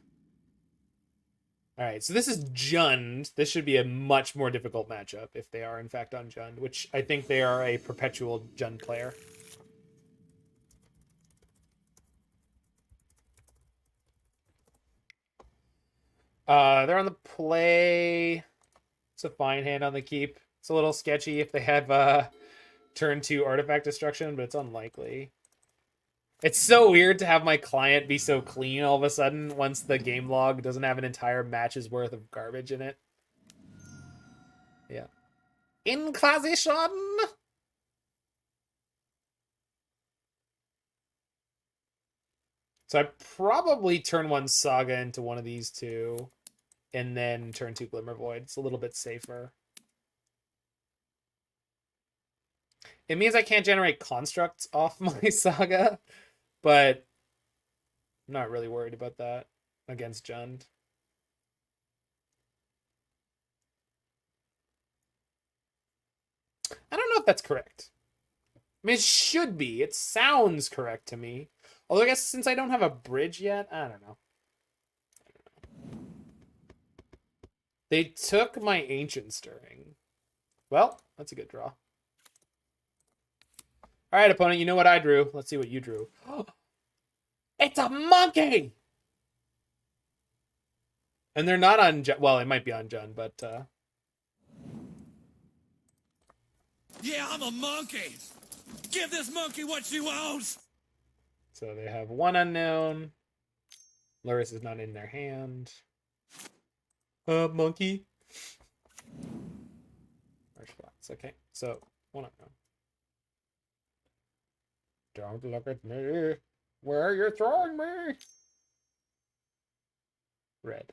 All right, so this is Jund. This should be a much more difficult matchup if they are, in fact, on Jund, which I think they are a perpetual Jund player. They're on the play. It's a fine hand on the keep. It's a little sketchy if they have turn 2 artifact destruction, but it's unlikely. It's so weird to have my client be so clean all of a sudden once the game log doesn't have an entire match's worth of garbage in it. Yeah. Inquisition! So I probably turn 1 Saga into one of these two, and then turn 2 Glimmervoid. It's a little bit safer. It means I can't generate constructs off my Saga, but I'm not really worried about that against Jund. I don't know if that's correct. I mean, it should be. It sounds correct to me. Although I guess since I don't have a bridge yet, I don't know. They took my Ancient Stirring. Well, that's a good draw. All right, opponent, you know what I drew. Let's see what you drew. It's a monkey! And they're not on Jund. Well, it might be on Jund, but... Yeah, I'm a monkey! Give this monkey what she wants! So they have 1 unknown. Luris is not in their hand. Monkey. Marshblocks. Okay, so 1 unknown. Don't look at me. Where are you throwing me? Red.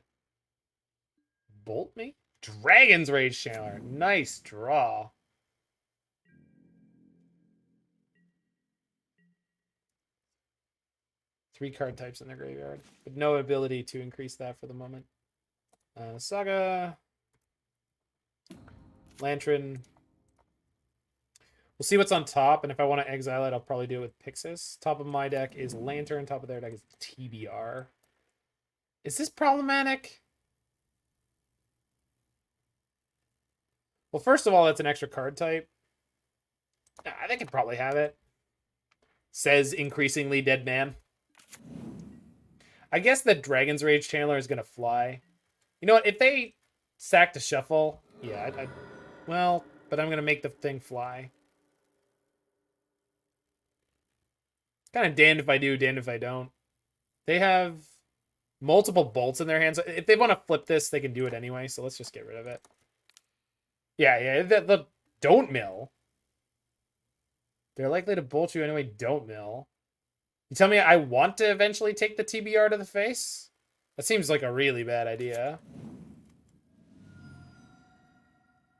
Bolt me? Dragon's Rage Channeler. Nice draw. 3 card types in their graveyard, but no ability to increase that for the moment. Saga, Lantern. We'll see what's on top, and if I want to exile it, I'll probably do it with Pyxis. Top of my deck is Lantern. Top of their deck is TBR. Is this problematic? Well, first of all, that's an extra card type. They could probably have it. Says increasingly dead man. I guess the Dragon's Rage Channeler is going to fly. You know what? If they sack to shuffle, yeah, well, but I'm going to make the thing fly. Kind of damned if I do, damned if I don't. They have multiple bolts in their hands. If they want to flip this, they can do it anyway, so let's just get rid of it. Yeah, the don't mill. They're likely to bolt you anyway, don't mill. You tell me I want to eventually take the TBR to the face? That seems like a really bad idea.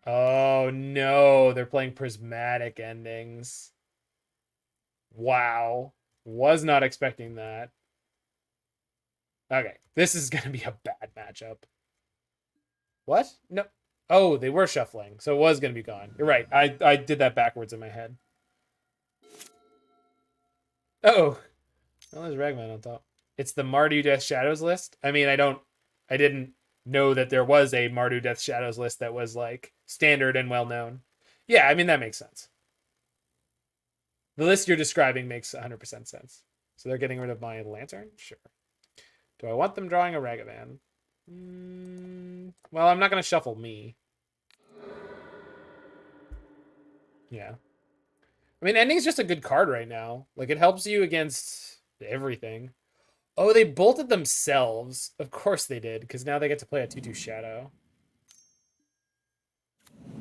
Oh no, they're playing prismatic endings. Wow. Was not expecting that. Okay, this is going to be a bad matchup. What? No. Oh, they were shuffling, so it was going to be gone. You're right. I did that backwards in my head. Oh. Well, there's Ragman on top. It's the Mardu Death Shadows list. I mean, I didn't know that there was a Mardu Death Shadows list that was like standard and well known. Yeah, I mean, that makes sense. The list you're describing makes 100% sense. So they're getting rid of my Lantern? Sure. Do I want them drawing a Ragavan? Well, I'm not going to shuffle me. Yeah. I mean, Ending's just a good card right now. Like, it helps you against everything. Oh, they bolted themselves. Of course they did, because now they get to play a 2/2 Shadow.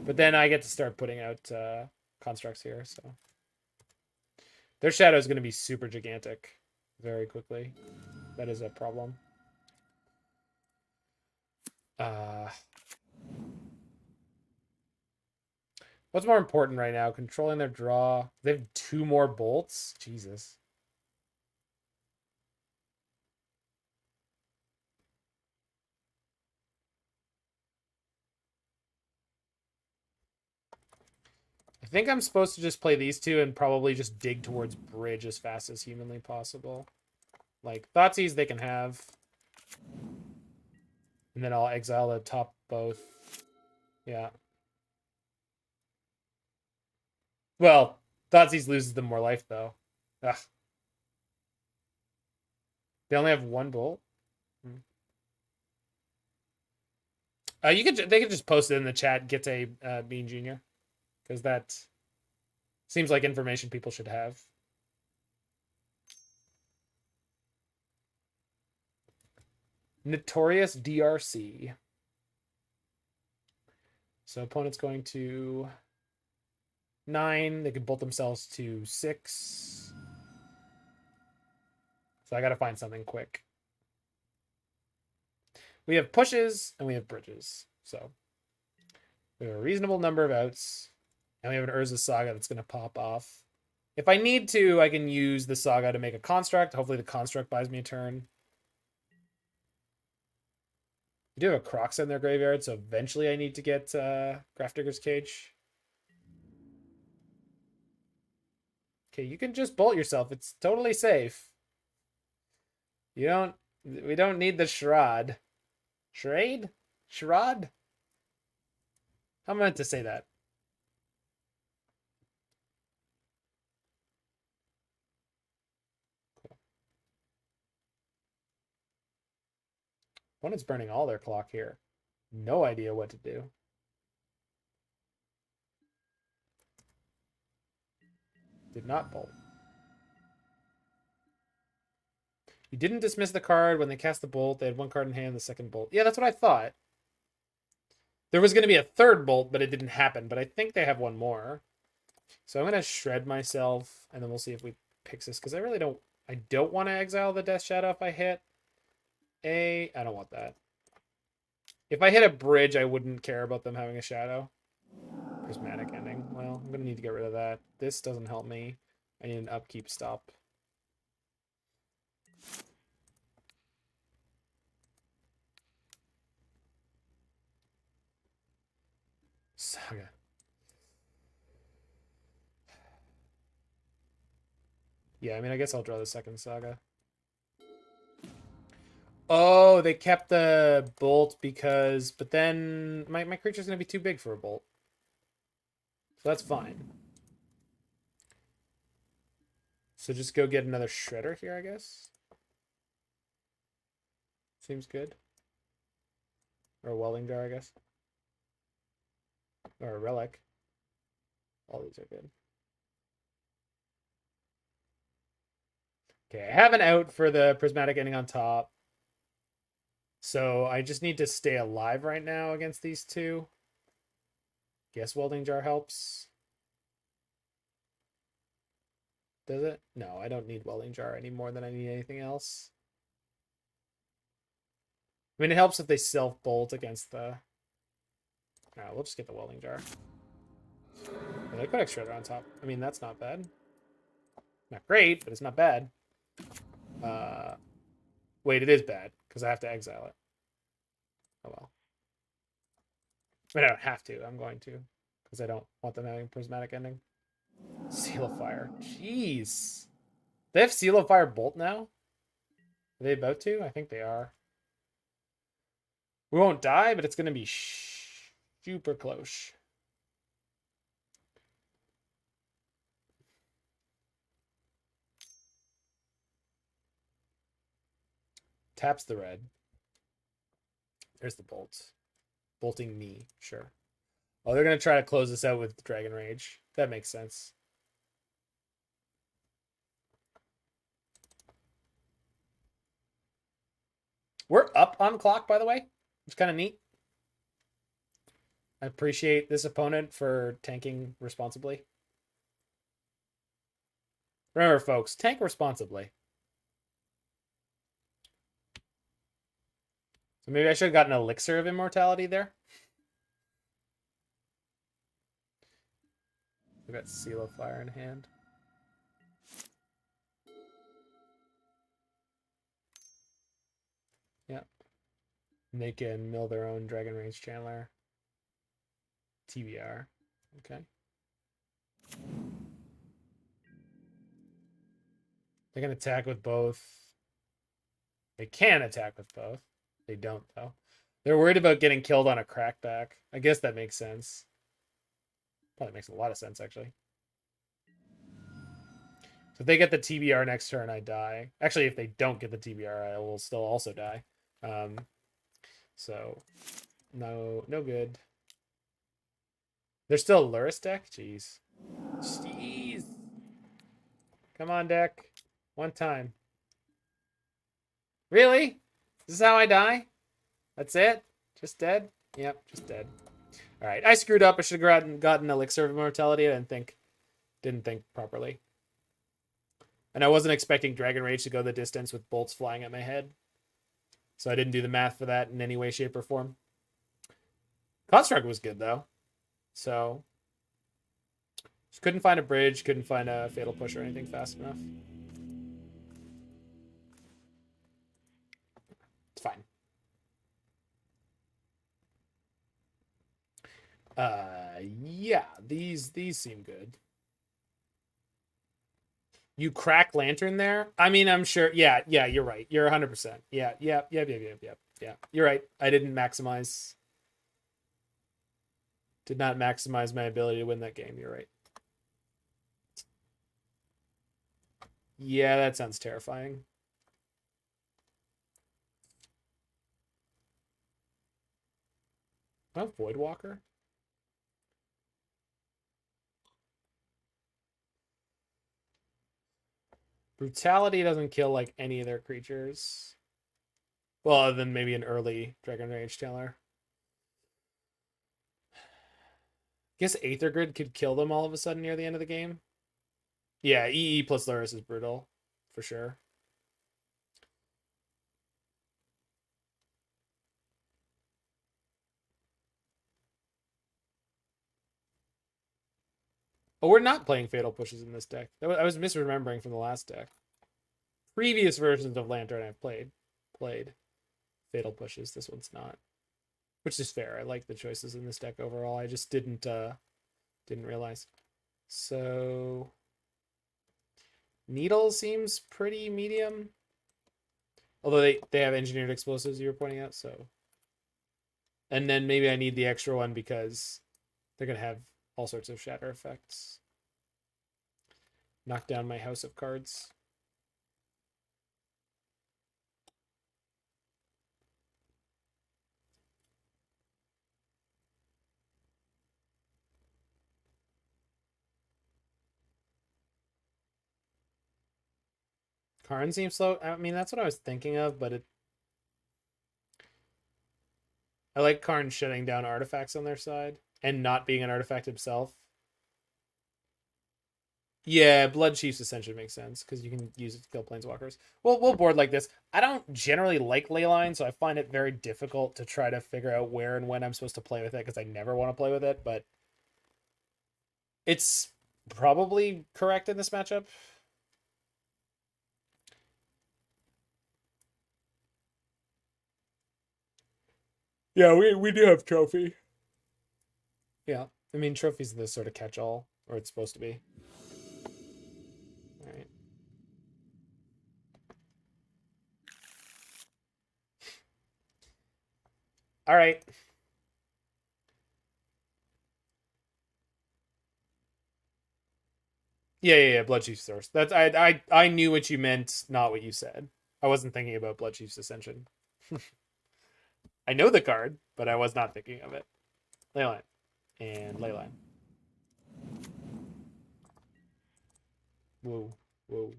But then I get to start putting out constructs here, so. Their Shadow is going to be super gigantic very quickly. That is a problem. What's more important right now? Controlling their draw. They have 2 more bolts? Jesus. I think I'm supposed to just play these 2 and probably just dig towards bridge as fast as humanly possible. Like, Thoughtseize they can have. And then I'll exile the top both. Yeah. Well, Thoughtseize loses them more life, though. Ugh. They only have 1 bolt? They could just post it in the chat, get a Bean Jr. Because that seems like information people should have. Notorious DRC. So opponent's going to 9. They could bolt themselves to 6. So I got to find something quick. We have pushes and we have bridges. So we have a reasonable number of outs. And we have an Urza Saga that's going to pop off. If I need to, I can use the Saga to make a construct. Hopefully the construct buys me a turn. We do have a Crocs in their graveyard, so eventually I need to get Grafdigger's Cage. Okay, you can just bolt yourself. It's totally safe. We don't need the Shrad. Shrade? Shrad? How am I meant to say that? Cool. Opponent's burning all their clock here. No idea what to do. Did not bolt. You didn't dismiss the card when they cast the bolt. They had 1 card in hand, the second bolt. Yeah, that's what I thought. There was going to be a 3rd bolt, but it didn't happen. But I think they have 1 more. So I'm going to shred myself, and then we'll see if we Pyxis. Because I don't want to exile the Death Shadow if I hit I don't want that. If I hit a bridge, I wouldn't care about them having a Shadow. Prismatic ending. Well, I'm going to need to get rid of that. This doesn't help me. I need an upkeep stop. Saga. Yeah, I mean, I guess I'll draw the second Saga. Oh, they kept the bolt because... But then my creature's going to be too big for a bolt. So that's fine. So just go get another Shredder here, I guess. Seems good. Or a Welding Jar, I guess. Or a Relic. All these are good. Okay, I have an out for the Prismatic Ending on top. So I just need to stay alive right now against these two. Guess Welding Jar helps. Does it? No, I don't need Welding Jar any more than I need anything else. I mean, it helps if they self-bolt against the... Alright, we'll just get the Welding Jar. And the Codex Shredder on top. I mean, that's not bad. Not great, but it's not bad. Wait, it is bad, because I have to exile it. Oh well. I mean, I don't have to. I'm going to, because I don't want them having Prismatic Ending. Seal of Fire. Jeez. They have Seal of Fire Bolt now? Are they about to? I think they are. We won't die, but it's going to be super close. Taps the red. There's the bolt. Bolting me, sure. Oh, they're going to try to close this out with Dragon Rage. That makes sense. We're up on clock, by the way. It's kind of neat. I appreciate this opponent for tanking responsibly. Remember, folks, tank responsibly. So maybe I should have gotten an Elixir of Immortality there. We got Seal of Fire in hand. Yeah. And they can mill their own Dragon Rage Chandler. TBR. Okay. They can attack with both. They can attack with both. They don't, though. They're worried about getting killed on a crackback. I guess that makes sense. Probably makes a lot of sense, actually. So if they get the TBR next turn, I die. Actually, if they don't get the TBR, I will still also die. So, no good. There's still a Luris deck? Jeez. Jeez. Come on, deck. One time. Really? This is how I die? That's it? Just dead? Yep, just dead. Alright, I screwed up. I should have gotten Elixir of Immortality. I didn't think properly. And I wasn't expecting Dragon Rage to go the distance with bolts flying at my head. So I didn't do the math for that in any way, shape, or form. Construct was good, though. So, just couldn't find a bridge, couldn't find a Fatal Push or anything fast enough. It's fine. Yeah, these seem good. You crack Lantern there? I mean, I'm sure. Yeah, you're right. You're 100%. Yeah. You're right. I didn't maximize. Did not maximize my ability to win that game. You're right. Yeah, that sounds terrifying. Oh, Voidwalker? Brutality doesn't kill like any of their creatures. Well, other than maybe an early Dragon Rage Tailor. Guess Aether Grid could kill them all of a sudden near the end of the game. Yeah, EE plus Luris is brutal, for sure. Oh, we're not playing Fatal Pushes in this deck. I was misremembering from the last deck. previous versions of Lantern I've played Fatal Pushes. This one's not, which is fair. I like the choices in this deck overall. I just didn't realize. So Needle seems pretty medium, although they have engineered explosives you were pointing out. So, and then maybe I need the extra one because they're gonna have all sorts of shatter effects. Knock down my house of cards. Karn seems slow. I mean, that's what I was thinking of, but I like Karn shutting down artifacts on their side and not being an artifact himself. Yeah, Blood Chief's Ascension makes sense because you can use it to kill planeswalkers. Well, we'll board like this. I don't generally like Leyline, so I find it very difficult to try to figure out where and when I'm supposed to play with it because I never want to play with it, but it's probably correct in this matchup. Yeah, we do have Trophy. Yeah, I mean, Trophy's the sort of catch-all, or it's supposed to be. All right. All right. Yeah. Blood Chief's Source. That's I knew what you meant, not what you said. I wasn't thinking about Blood Chief's Ascension. I know the card, but I was not thinking of it. Leyline. And Leyline. Whoa. Whoa.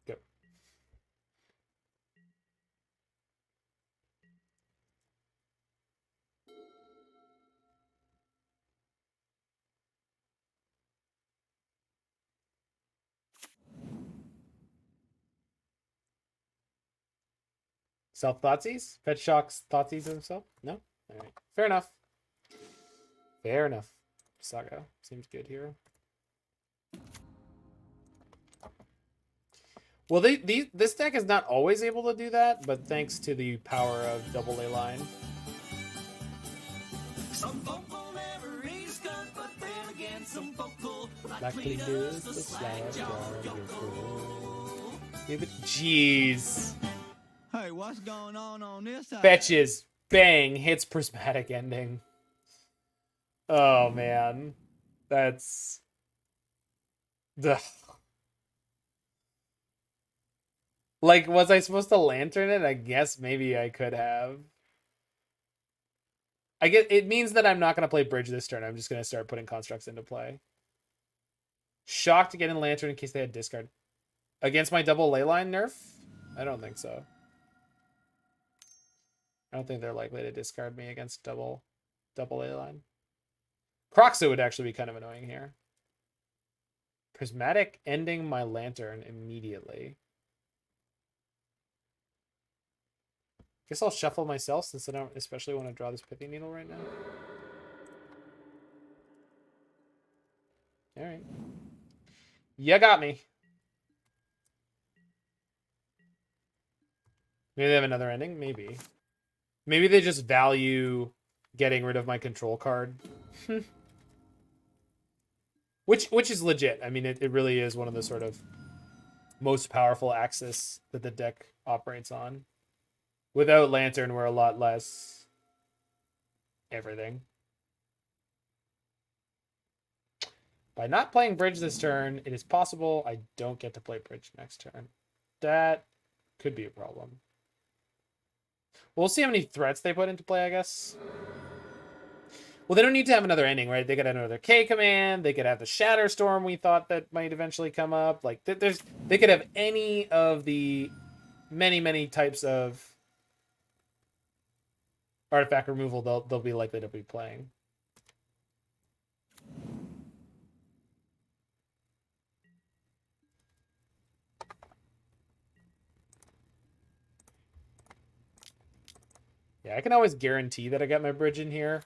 Go. Self Thoughtseize? Fetch Shock's Thoughtseize himself? No? Alright. Fair enough. Fair enough. Saga. Seems good here. Well, this deck is not always able to do that, but thanks to the power of double A line. Some folk will never raise good, but then again, some folk will Likely is the slide jar of your fool. Give it. Jeez. Hey, what's going on this side? Fetches. Bang. Hits Prismatic Ending. Oh, man. That's... Ugh. Like, was I supposed to Lantern it? I guess maybe I could have. I get it means that I'm not going to play Bridge this turn. I'm just going to start putting constructs into play. Shocked to get in Lantern in case they had discard. Against my double Leyline nerf? I don't think so. I don't think they're likely to discard me against double Leyline. Croxa would actually be kind of annoying here. Prismatic ending my Lantern immediately. Guess I'll shuffle myself since I don't especially want to draw this Pithing Needle right now. Alright. You got me. Maybe they have another ending? Maybe. Maybe they just value getting rid of my control card. Which is legit. I mean, it really is one of the sort of most powerful axes that the deck operates on. Without Lantern, we're a lot less everything. By not playing Bridge this turn, it is possible I don't get to play Bridge next turn. That could be a problem. We'll see how many threats they put into play, I guess. Well, they don't need to have another ending, right? They could have another K command. They could have the Shatter Storm we thought that might eventually come up. Like, they could have any of the many types of artifact removal they'll be likely to be playing. Yeah, I can always guarantee that I got my Bridge in here.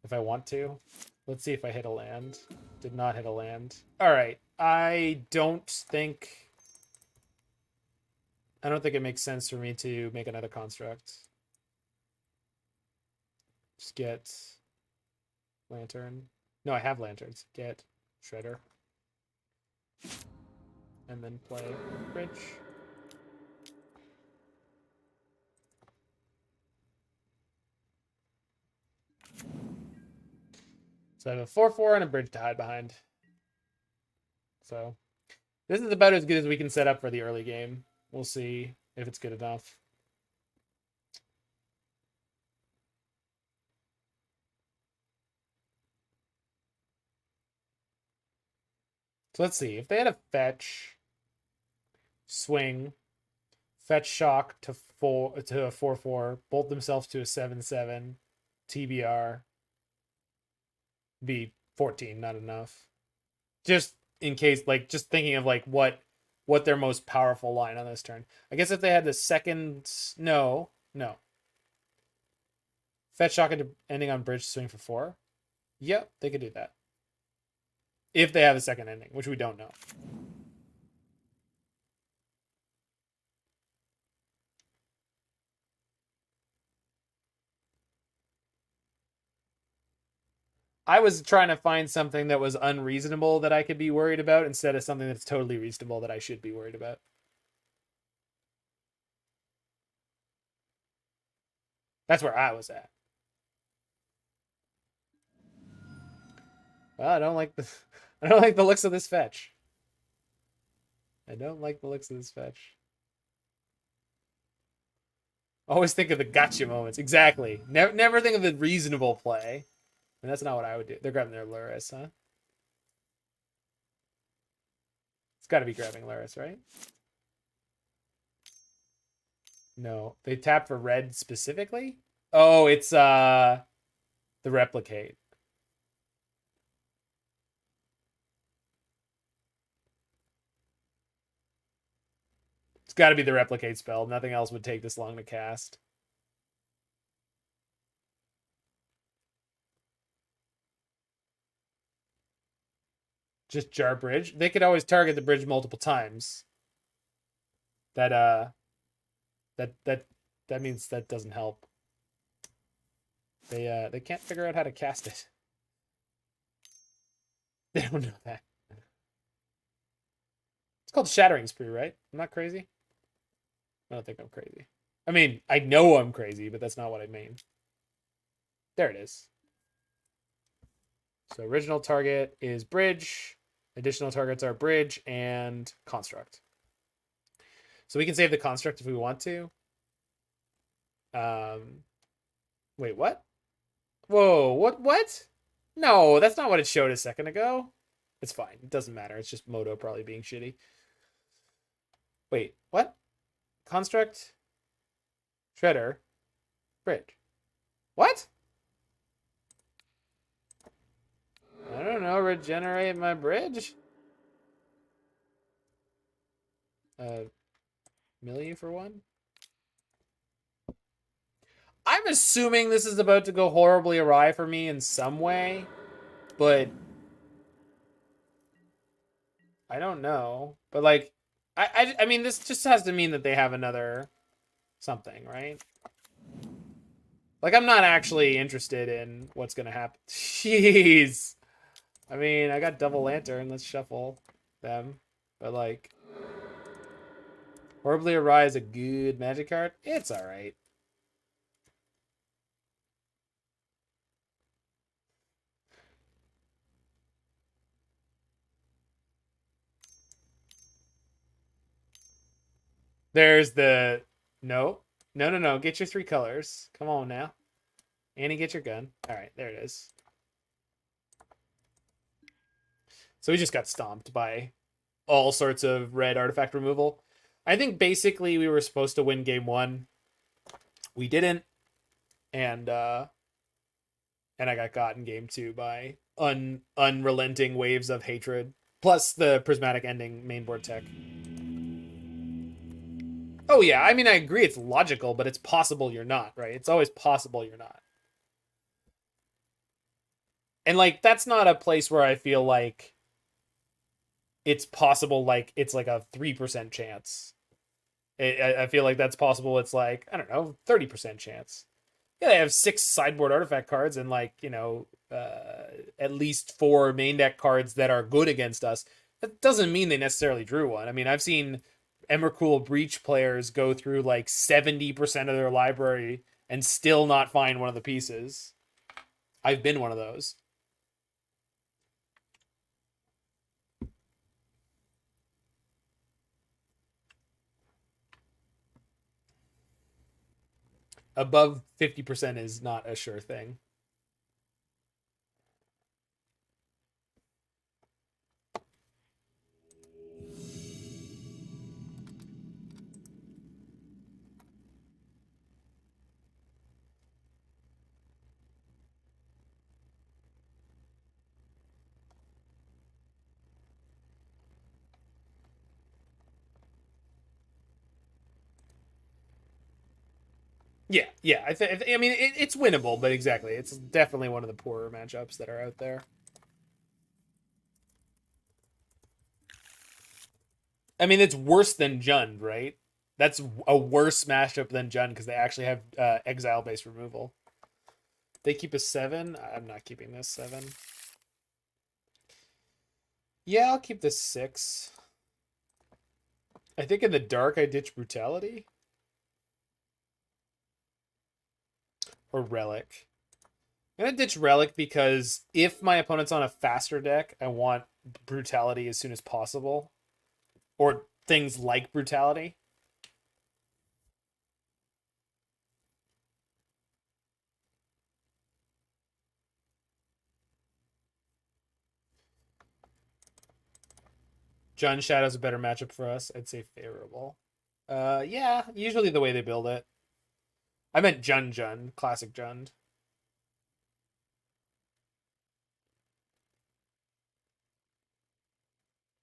if I want to. Let's see if I hit a land. Did not hit a land. All right. I don't think it makes sense for me to make another construct. Just get lantern. No, I have lanterns. Get Shredder. And then play Bridge. So I have a 4/4 and a bridge to hide behind. So this is about as good as we can set up for the early game. We'll see if it's good enough. So let's see. If they had a fetch, swing, fetch shock to a 4/4, bolt themselves to a 7/7, TBR, be 14, not enough. Just in case, like, just thinking of like what their most powerful line on this turn. I guess if they had the second, no. Fetch shock into ending on bridge, swing for 4. Yep, they could do that. If they have a second ending, which we don't know. I was trying to find something that was unreasonable that I could be worried about instead of something that's totally reasonable that I should be worried about. That's where I was at. Well, I don't like the looks of this fetch. I don't like the looks of this fetch. Always think of the gotcha moments. Exactly. Never think of the reasonable play. And that's not what I would do. They're grabbing their Luris, huh? It's got to be grabbing Luris, right? No. They tap for red specifically? Oh, it's the replicate. It's got to be the replicate spell. Nothing else would take this long to cast. Just jar bridge. They could always target the bridge multiple times. That means that doesn't help. They can't figure out how to cast it. They don't know that. It's called Shattering Spree, right? I'm not crazy. I don't think I'm crazy. I mean, I know I'm crazy, but that's not what I mean. There it is. So original target is bridge. Additional targets are bridge and construct. So we can save the construct if we want to. Wait, what? Whoa, what? No, that's not what it showed a second ago. It's fine. It doesn't matter. It's just Moto probably being shitty. Wait, what? Construct? Shredder? Bridge. What? I don't know. Regenerate my bridge? Mill you for one? I'm assuming this is about to go horribly awry for me in some way, but I don't know. But like, I mean, this just has to mean that they have another something, right? Like, I'm not actually interested in what's gonna happen. Jeez. I mean, I got double lantern. Let's shuffle them. But like, horribly awry is a good magic card. It's all right. There's the no. Get your 3 colors. Come on now. Annie, get your gun. All right, there it is. So we just got stomped by all sorts of red artifact removal. I think basically we were supposed to win game 1. We didn't. And I got in game 2 by unrelenting waves of hatred. Plus the prismatic ending mainboard tech. Oh yeah, I mean I agree it's logical, but it's possible you're not, right? It's always possible you're not. And like that's not a place where I feel like it's possible. Like it's like a 3% chance. I feel like that's possible. It's like I don't know, 30% chance. Yeah, they have 6 sideboard artifact cards and like at least 4 main deck cards that are good against us. That doesn't mean they necessarily drew one. I mean, I've seen Emrakul Breach players go through like 70% of their library and still not find one of the pieces. I've been one of those. Above 50% is not a sure thing. Yeah. I mean, it's winnable, but exactly, it's definitely one of the poorer matchups that are out there. I mean, it's worse than Jund, right? That's a worse matchup than Jund because they actually have exile-based removal. They keep a 7. I'm not keeping this 7. Yeah, I'll keep this 6. I think in the dark I ditch Brutality. Or Relic. I'm going to ditch Relic because if my opponent's on a faster deck, I want Brutality as soon as possible. Or things like Brutality. Jund Shadow's a better matchup for us. I'd say favorable. Yeah, usually the way they build it. I meant Jund, classic Jund.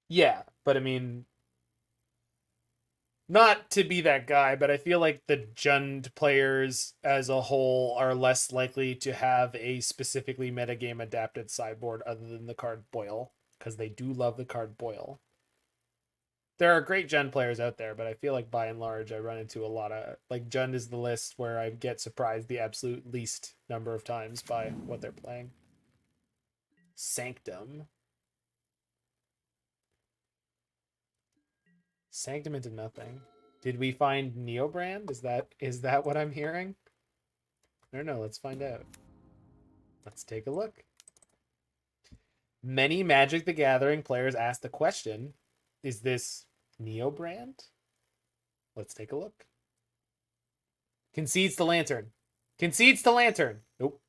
Yeah, but I mean, not to be that guy, but I feel like the Jund players as a whole are less likely to have a specifically metagame adapted sideboard other than the card Boil, because they do love the card Boil. There are great Jund players out there, but I feel like by and large I run into a lot of like Jund is the list where I get surprised the absolute least number of times by what they're playing. Sanctum. Sanctum into nothing. Did we find Neobrand? Is that what I'm hearing? I don't know. Let's find out. Let's take a look. Many Magic the Gathering players ask the question, is this Neobrand? Let's take a look. Concedes to Lantern. Concedes to Lantern. Nope.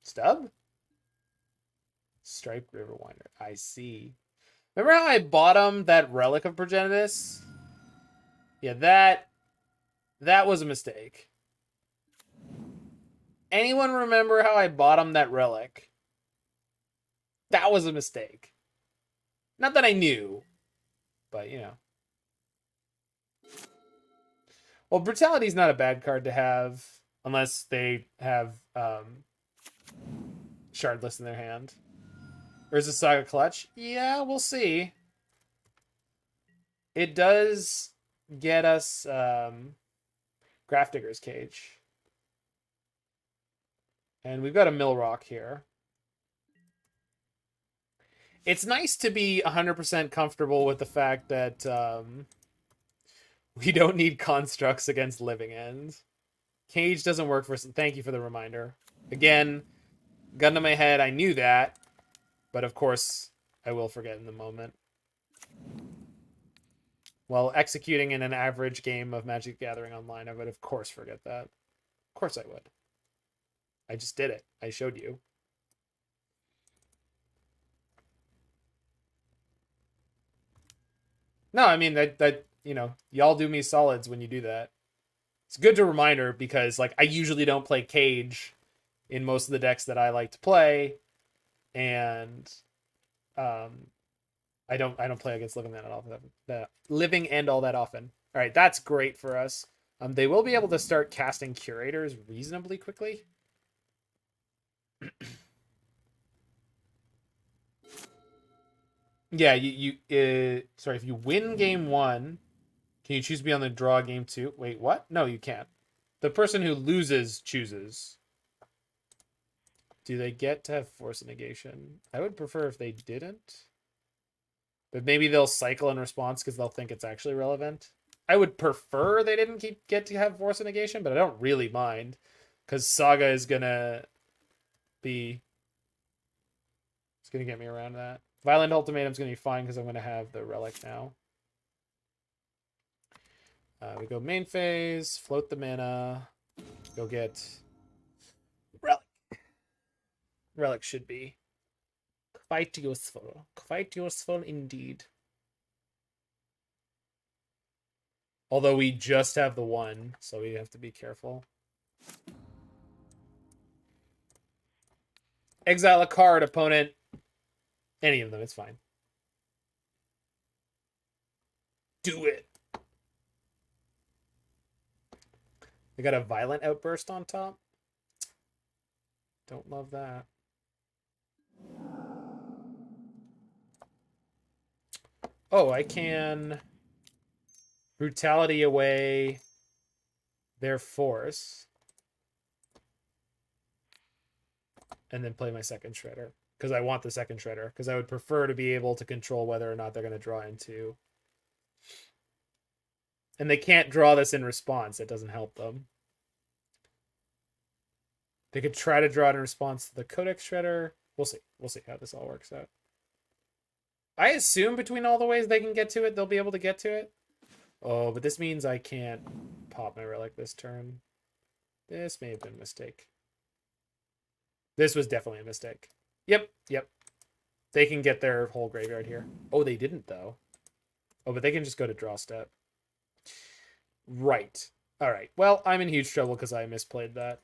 Stub? Striped Riverwinder. I see. Remember how I bottomed that Relic of Progenitus? Yeah, that was a mistake. Anyone remember how I bottomed that Relic? That was a mistake. Not that I knew, but you know. Well, Brutality's not a bad card to have unless they have Shardless in their hand. Or is it Saga Clutch? Yeah, we'll see. It does get us Grafdigger's Cage. And we've got a Mill Rock here. It's nice to be 100% comfortable with the fact that we don't need constructs against Living End. Cage doesn't work for... Thank you for the reminder. Again, gun to my head, I knew that. But of course, I will forget in the moment. While executing in an average game of Magic the Gathering Online, I would of course forget that. Of course I would. I just did it. I showed you. No, I mean, that you know, y'all do me solids when you do that. It's good to reminder because, like, I usually don't play Cage in most of the decks that I like to play. And I don't play against Living End all that often. All right, that's great for us. They will be able to start casting Curators reasonably quickly. Yeah, sorry, if you win game 1, can you choose to be on the draw game 2? Wait, what? No, you can't. The person who loses chooses. Do they get to have force negation? I would prefer if they didn't. But maybe they'll cycle in response because they'll think it's actually relevant. I would prefer they didn't get to have force negation, but I don't really mind. Because Saga is gonna be... It's gonna get me around that. Violent Ultimatum's gonna be fine because I'm gonna have the Relic now. We go main phase, float the mana, go get Relic. Relic should be quite useful. Quite useful indeed. Although we just have the one, so we have to be careful. Exile a card, opponent. Any of them, it's fine. Do it. They got a Violent Outburst on top. Don't love that. Oh, I can Brutality away their force. And then play my second Shredder. Because I want the second Shredder. Because I would prefer to be able to control whether or not they're going to draw into. And they can't draw this in response. It doesn't help them. They could try to draw it in response to the Codex Shredder. We'll see. We'll see how this all works out. I assume between all the ways they can get to it, they'll be able to get to it. Oh, but this means I can't pop my Relic this turn. This may have been a mistake. This was definitely a mistake. Yep. They can get their whole graveyard here. Oh, they didn't, though. Oh, but they can just go to draw step. Right. All right. Well, I'm in huge trouble because I misplayed that.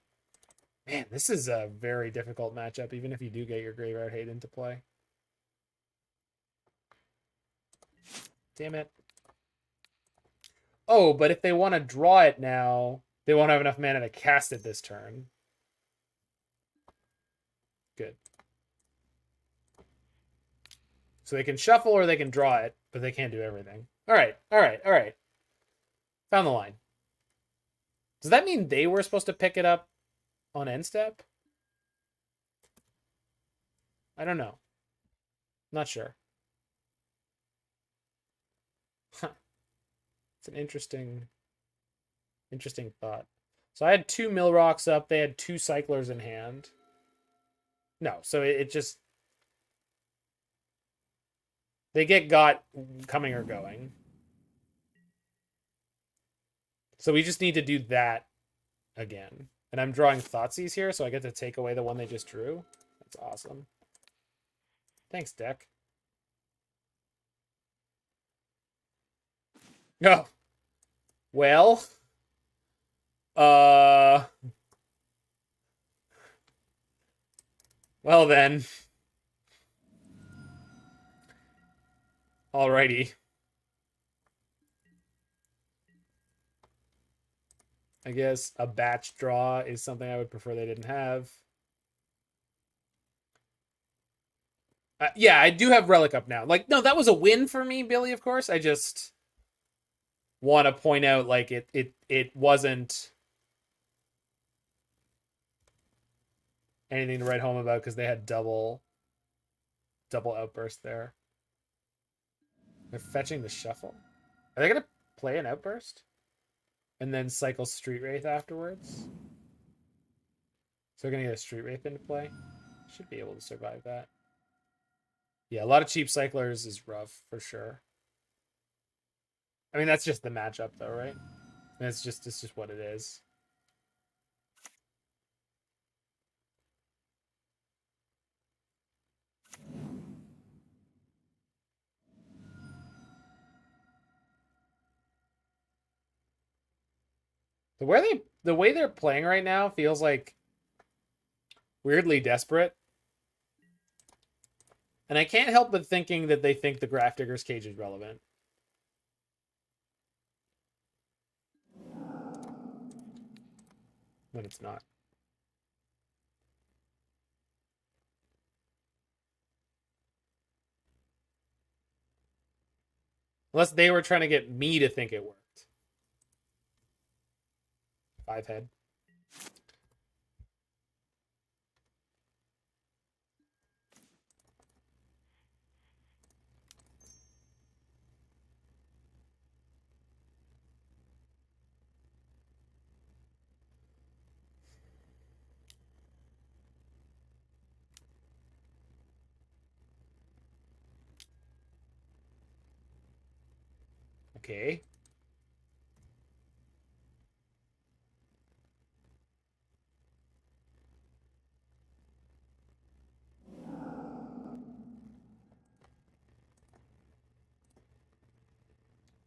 Man, this is a very difficult matchup, even if you do get your Graveyard Hate into play. Damn it. Oh, but if they want to draw it now, they won't have enough mana to cast it this turn. Good. So they can shuffle or they can draw it, but they can't do everything. All right. Found the line. Does that mean they were supposed to pick it up on end step? I don't know. Not sure. Huh. It's an interesting thought. So I had 2 Mill Rocks up. They had 2 Cyclers in hand. No, so it just... They get got coming or going. So we just need to do that again. And I'm drawing Thoughtseize here, so I get to take away the one they just drew. That's awesome. Thanks, deck. Oh. Well. Well then. Alrighty. I guess a batch draw is something I would prefer they didn't have. Yeah, I do have Relic up now. Like, no, that was a win for me, Billy, of course. I just want to point out, like, it wasn't anything to write home about because they had double outburst there. They're fetching the shuffle. Are they going to play an outburst? And then cycle Street Wraith afterwards? So they're going to get a Street Wraith into play? Should be able to survive that. Yeah, a lot of cheap cyclers is rough, for sure. I mean, that's just the matchup, though, right? And it's just what it is. The way they're playing right now feels like weirdly desperate. And I can't help but thinking that they think the Grafdigger's Cage is relevant. When it's not. Unless they were trying to get me to think it worked. 5 head. Okay.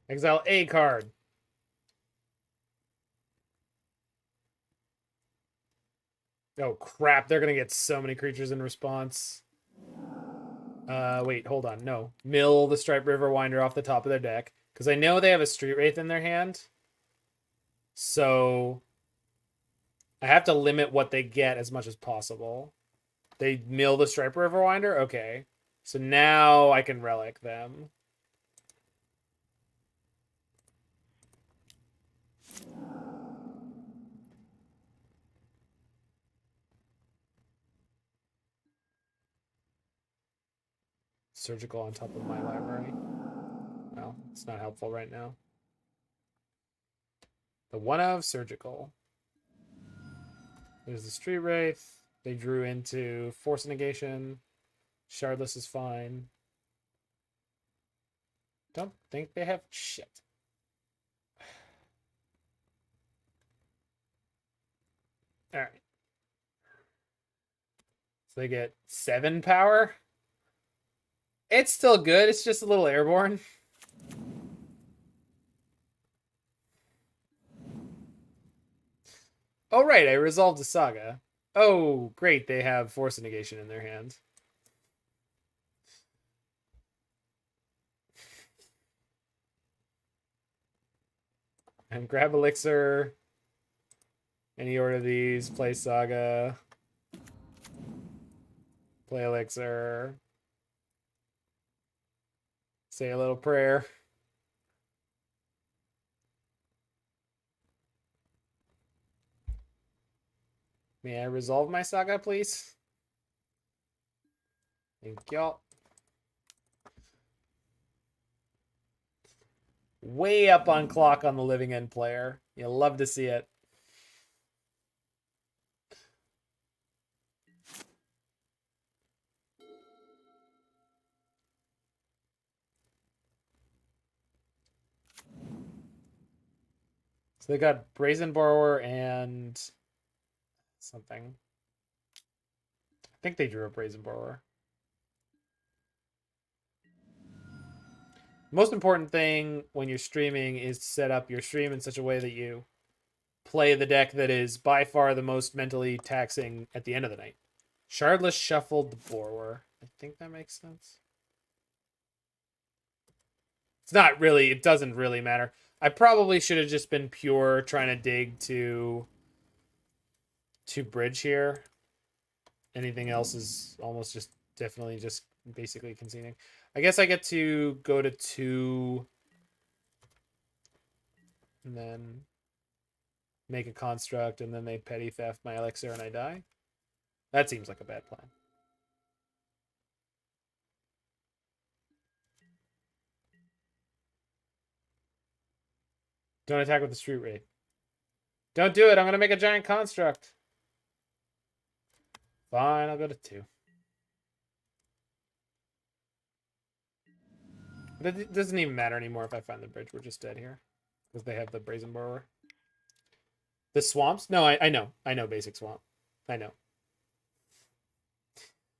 Exile a card. Oh crap, they're gonna get so many creatures in response. Wait, hold on. No. Mill the Striped Riverwinder off the top of their deck. Because I know they have a Street Wraith in their hand. So I have to limit what they get as much as possible. They mill the Striped Riverwinder? Okay. So now I can relic them. Surgical on top of my library. Well, it's not helpful right now. The one of Surgical. There's the Street Wraith. They drew into Force Negation. Shardless is fine. Don't think they have shit. Alright. So they get 7 power. It's still good. It's just a little airborne. Oh, right. I resolved the Saga. Oh, great. They have Force Negation in their hand. And grab Elixir. Any order of these. Play Saga. Play Elixir. Say a little prayer. May I resolve my Saga, please? Thank y'all. Way up on clock on the living end player. You'll love to see it. So they got Brazen Borrower and something. I think they drew a Brazen Borrower. Most important thing when you're streaming is to set up your stream in such a way that you play the deck that is by far the most mentally taxing at the end of the night. Shardless shuffled the Borrower. I think that makes sense. It's not really, it doesn't really matter. I probably should have just been pure trying to dig to bridge here. Anything else is almost just definitely just basically conceding. I guess I get to go to 2 and then make a construct and then they petty theft my elixir and I die. That seems like a bad plan. Don't attack with the Street Wraith. Don't do it. I'm going to make a giant construct. Fine, I'll go to 2. It doesn't even matter anymore if I find the bridge. We're just dead here. Because they have the Brazen Borrower. The swamps? No, I know. I know basic swamp. I know.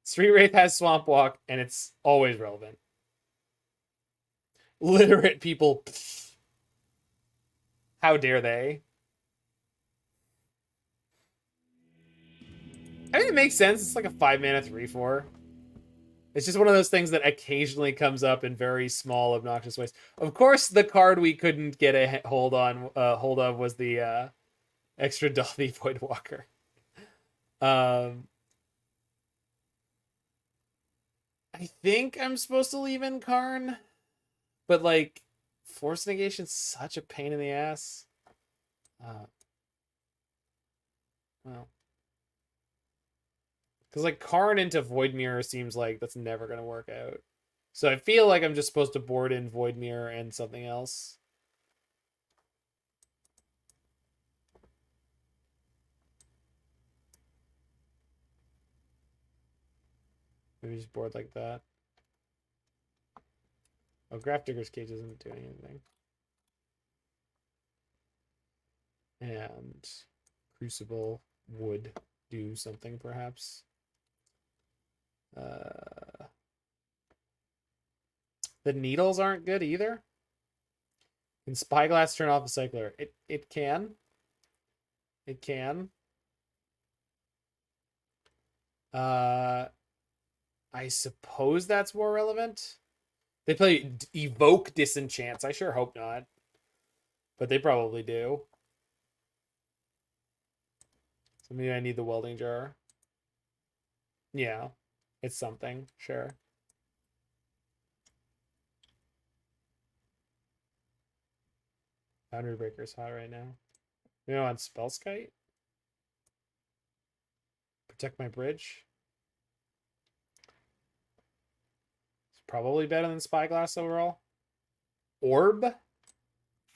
Street Wraith has Swamp Walk, and it's always relevant. Literate people. How dare they? I mean, it makes sense. It's like a 5-mana 3/4. It's just one of those things that occasionally comes up in very small, obnoxious ways. Of course, the card we couldn't get a hold of was the extra Dauthi Voidwalker. I think I'm supposed to leave in Karn, but like Force negation's such a pain in the ass. Well, because like Karn into Void Mirror seems like that's never gonna work out. So I feel like I'm just supposed to board in Void Mirror and something else. Maybe just board like that. Oh, Grafdigger's Cage isn't doing anything. And Crucible would do something, perhaps. The needles aren't good either. Can Spyglass turn off a cycler? It can. It can. I suppose that's more relevant. They play Evoke Disenchants. I sure hope not. But they probably do. So maybe I need the Welding Jar. Yeah. It's something. Sure. Boundary Breaker's hot right now. You know, on Spellskite? Protect my bridge. It's probably better than Spyglass overall. Orb?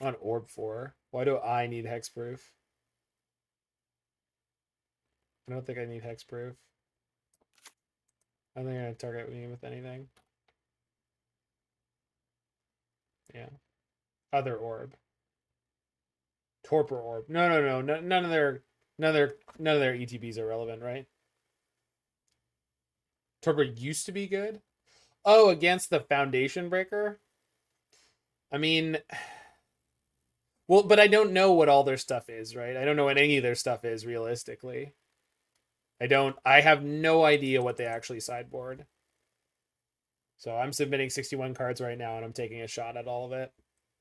On Orb 4. Why do I need Hexproof? I don't think I need Hexproof. I don't think I'm going to target me with anything. Yeah. Other Orb. Torpor Orb. No. None of their ETBs are relevant, right? Torpor used to be good. Oh, against the Foundation Breaker? I mean, well, but I don't know what all their stuff is, right? I don't know what any of their stuff is realistically. I have no idea what they actually sideboard. So I'm submitting 61 cards right now and I'm taking a shot at all of it.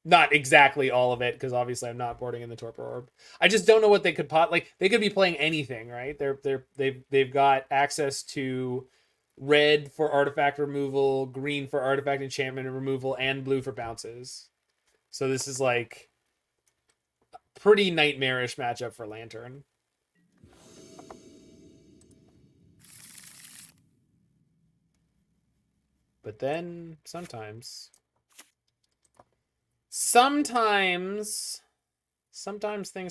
Not exactly all of it, because obviously I'm not boarding in the Torpor Orb. I just don't know what they could like. They could be playing anything, right? They've got access to red for artifact removal, green for artifact enchantment removal, and blue for bounces. So this is like a pretty nightmarish matchup for Lantern. But then sometimes things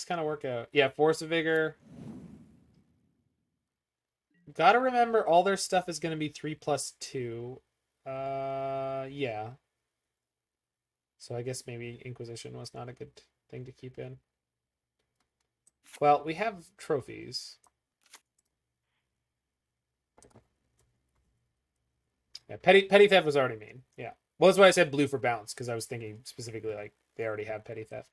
kind of work out. Yeah, Force of Vigor. Gotta remember all their stuff is going to be 3+2. Yeah. So I guess maybe Inquisition was not a good thing to keep in. Well, we have trophies. Yeah, Petty Theft was already mean. Yeah. Well, that's why I said blue for bounce, because I was thinking specifically like they already have Petty Theft.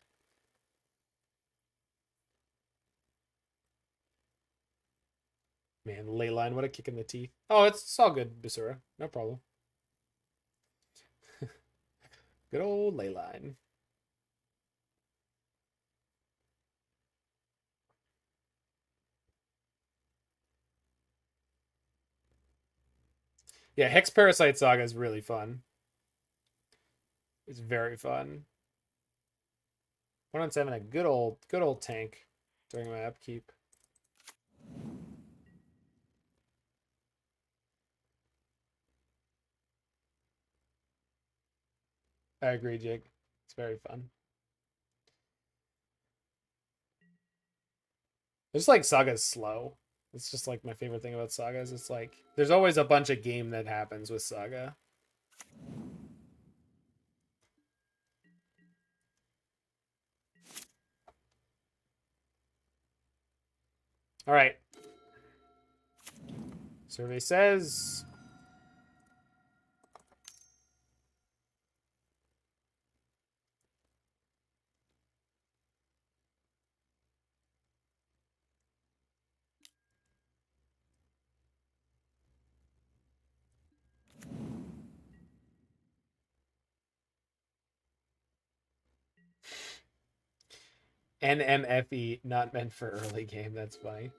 Man, Leyline, what a kick in the teeth. Oh, it's all good, Basura. No problem. Good old Leyline. Yeah, Hex Parasite Saga is really fun. It's very fun. 1-on-7, a good old tank during my upkeep. I agree, Jake. It's very fun. I just like Saga's slow. It's just like my favorite thing about Sagas. It's like there's always a bunch of game that happens with Saga. All right. Survey says NMFE, not meant for early game. That's funny.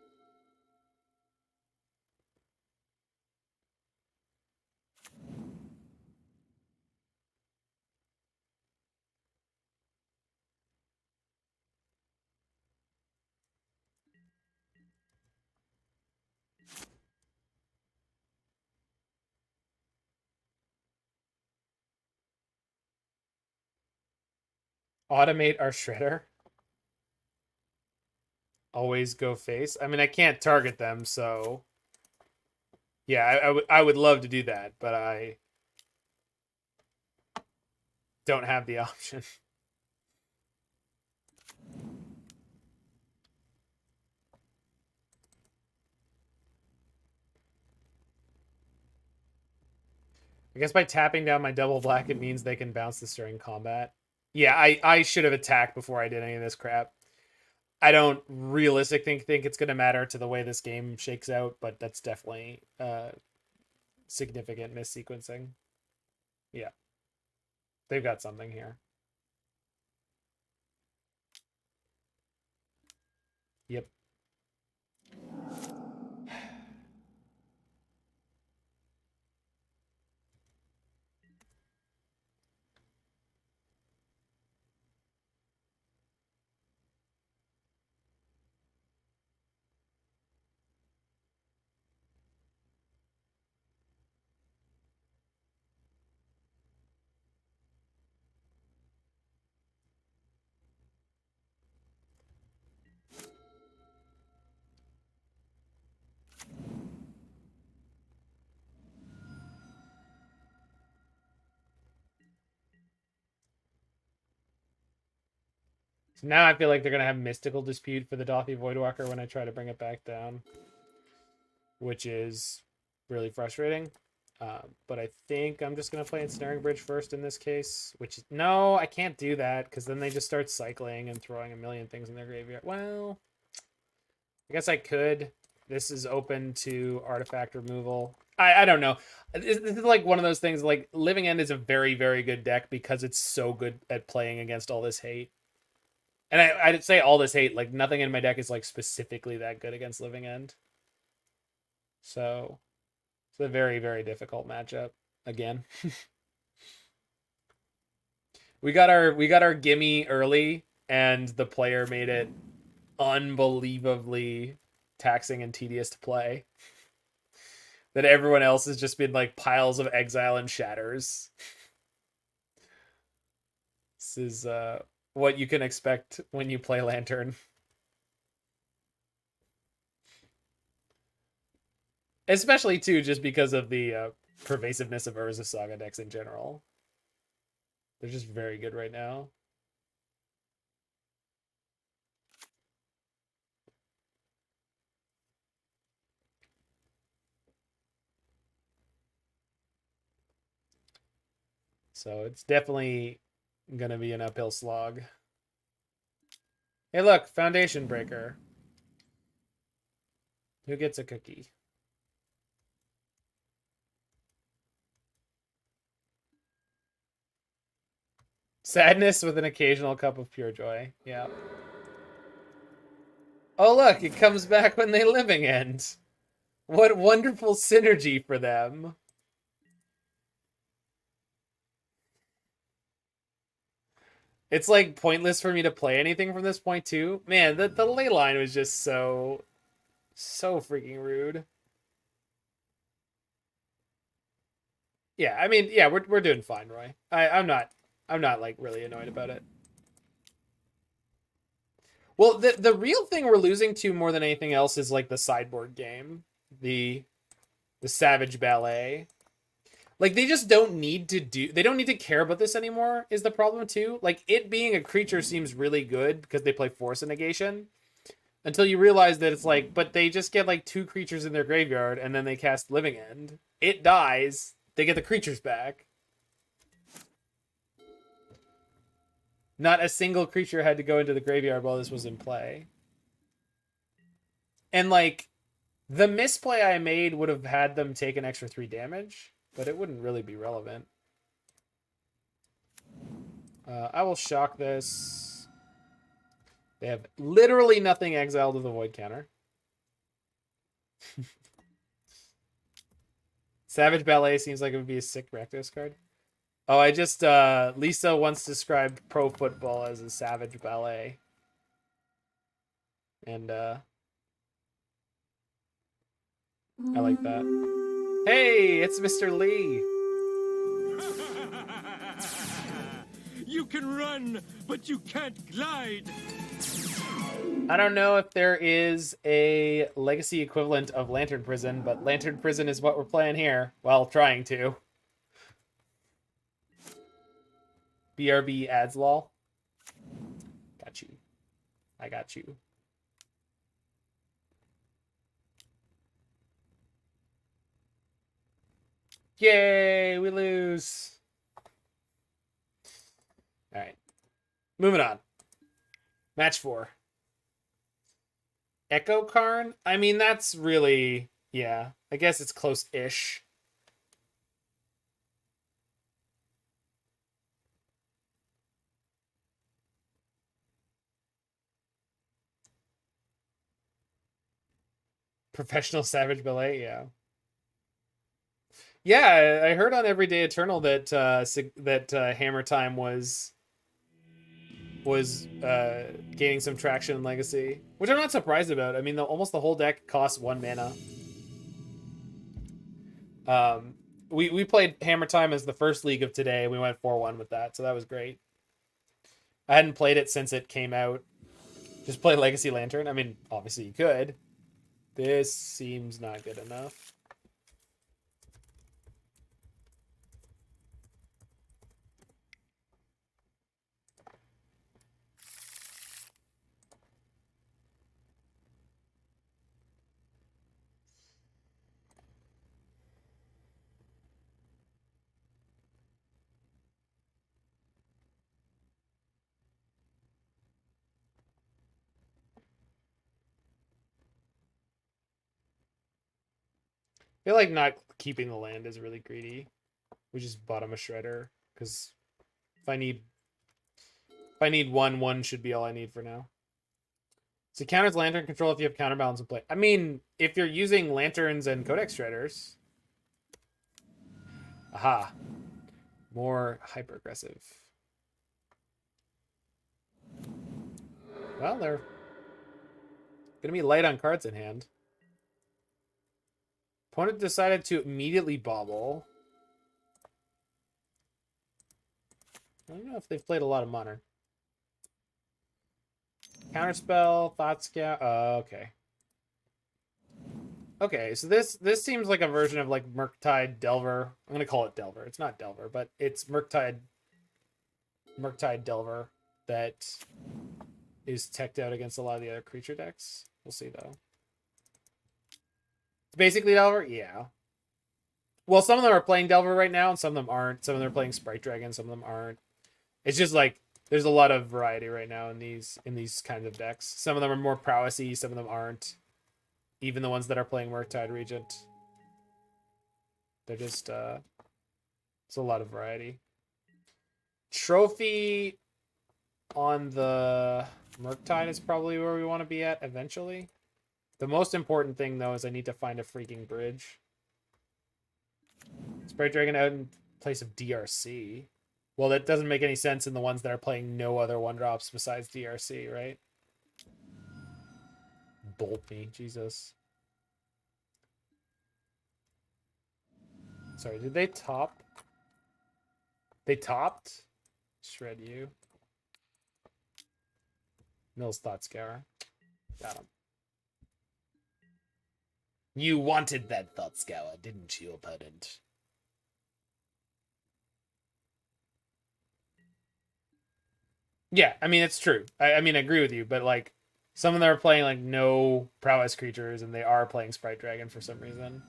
Automate our shredder. Always go face. I mean, I can't target them, so yeah, I would love to do that, but I don't have the option. I guess by tapping down my double black, it means they can bounce this during combat. Yeah, I should have attacked before I did any of this crap. I don't realistically think it's going to matter to the way this game shakes out, but that's definitely significant missequencing. Yeah. They've got something here. Yep. So now I feel like they're going to have Mystical Dispute for the Dauthi Voidwalker when I try to bring it back down, which is really frustrating. But I think I'm just going to play Ensnaring Bridge first in this case, which is... No, I can't do that, because then they just start cycling and throwing a million things in their graveyard. Well, I guess I could. This is open to artifact removal. I don't know. This is like one of those things, like, Living End is a very, very good deck because it's so good at playing against all this hate. And I'd say all this hate, like, nothing in my deck is, like, specifically that good against Living End. So... it's a very, very difficult matchup again. we got our gimme early, and the player made it unbelievably taxing and tedious to play. That everyone else has just been like piles of exile and shatters. This is what you can expect when you play Lantern. Especially, too, just because of the pervasiveness of Urza Saga decks in general. They're just very good right now. So it's definitely going to be an uphill slog. Hey, look, Foundation Breaker. Who gets a cookie? Sadness with an occasional cup of pure joy. Yeah. Oh, look, it comes back when they Living End. What wonderful synergy for them. It's like pointless for me to play anything from this point too. Man, the ley line was just so freaking rude. Yeah, I mean, yeah, we're doing fine, Roy. I'm not like really annoyed about it. Well, the real thing we're losing to more than anything else is like the sideboard game, the Savage Ballet. Like, they just don't need to they don't need to care about this anymore is the problem too. Like, it being a creature seems really good because they play Force and Negation. Until you realize that it's like, but they just get like 2 creatures in their graveyard and then they cast Living End. It dies. They get the creatures back. Not a single creature had to go into the graveyard while this was in play. And like, the misplay I made would have had them take an extra 3 damage, but it wouldn't really be relevant. I will shock this. They have literally nothing exiled to the Void counter. Savage Ballet seems like it would be a sick Rakdos card. Oh, I just, Lisa once described pro football as a Savage Ballet. And, I like that. Hey, it's Mr. Lee. You can run, but you can't glide. I don't know if there is a legacy equivalent of Lantern Prison, but Lantern Prison is what we're playing here. Well, trying to. BRB adds lol. Got you. I got you. Yay, we lose. All right. Moving on. Match 4. Echo Karn? I mean, that's really... Yeah, I guess it's close-ish. Professional Savage Ballet, yeah. Yeah, I heard on Everyday Eternal that Hammer Time was gaining some traction in Legacy, which I'm not surprised about. I mean, almost the whole deck costs 1 mana. We played Hammer Time as the first league of today. We went 4-1 with that, so that was great. I hadn't played it since it came out. Just play Legacy Lantern. I mean, obviously you could. This seems not good enough. I feel like not keeping the land is really greedy. We just bottom a Shredder, because if I need 1 should be all I need for now. So counters Lantern control if you have counterbalance in play. I mean, if you're using Lanterns and Codex Shredders. Aha. More hyper aggressive. Well, they're gonna be light on cards in hand. Opponent decided to immediately bobble. I don't know if they've played a lot of Modern. Counterspell, Thought Scout. Okay. Okay, so this seems like a version of like Murktide Delver. I'm gonna call it Delver. It's not Delver, but it's Murktide Delver that is teched out against a lot of the other creature decks. We'll see though. It's basically Delver, yeah. Well, some of them are playing Delver right now, and some of them aren't. Some of them are playing Sprite Dragon, some of them aren't. It's just like there's a lot of variety right now in these kinds of decks. Some of them are more prowessy, some of them aren't. Even the ones that are playing Murktide Regent. They're just it's a lot of variety. Trophy on the Murktide is probably where we want to be at eventually. The most important thing though is I need to find a freaking bridge. Sprite Dragon out in place of DRC. Well, that doesn't make any sense in the ones that are playing no other 1-drops besides DRC, right? Bolt me, Jesus. Sorry, did they top? They topped? Shred you. Mill's Thought Scour. Got him. You wanted that Thought Scour, didn't you, opponent? Yeah, I mean, it's true. I mean, I agree with you, but like, some of them are playing like no prowess creatures, and they are playing Sprite Dragon for some reason.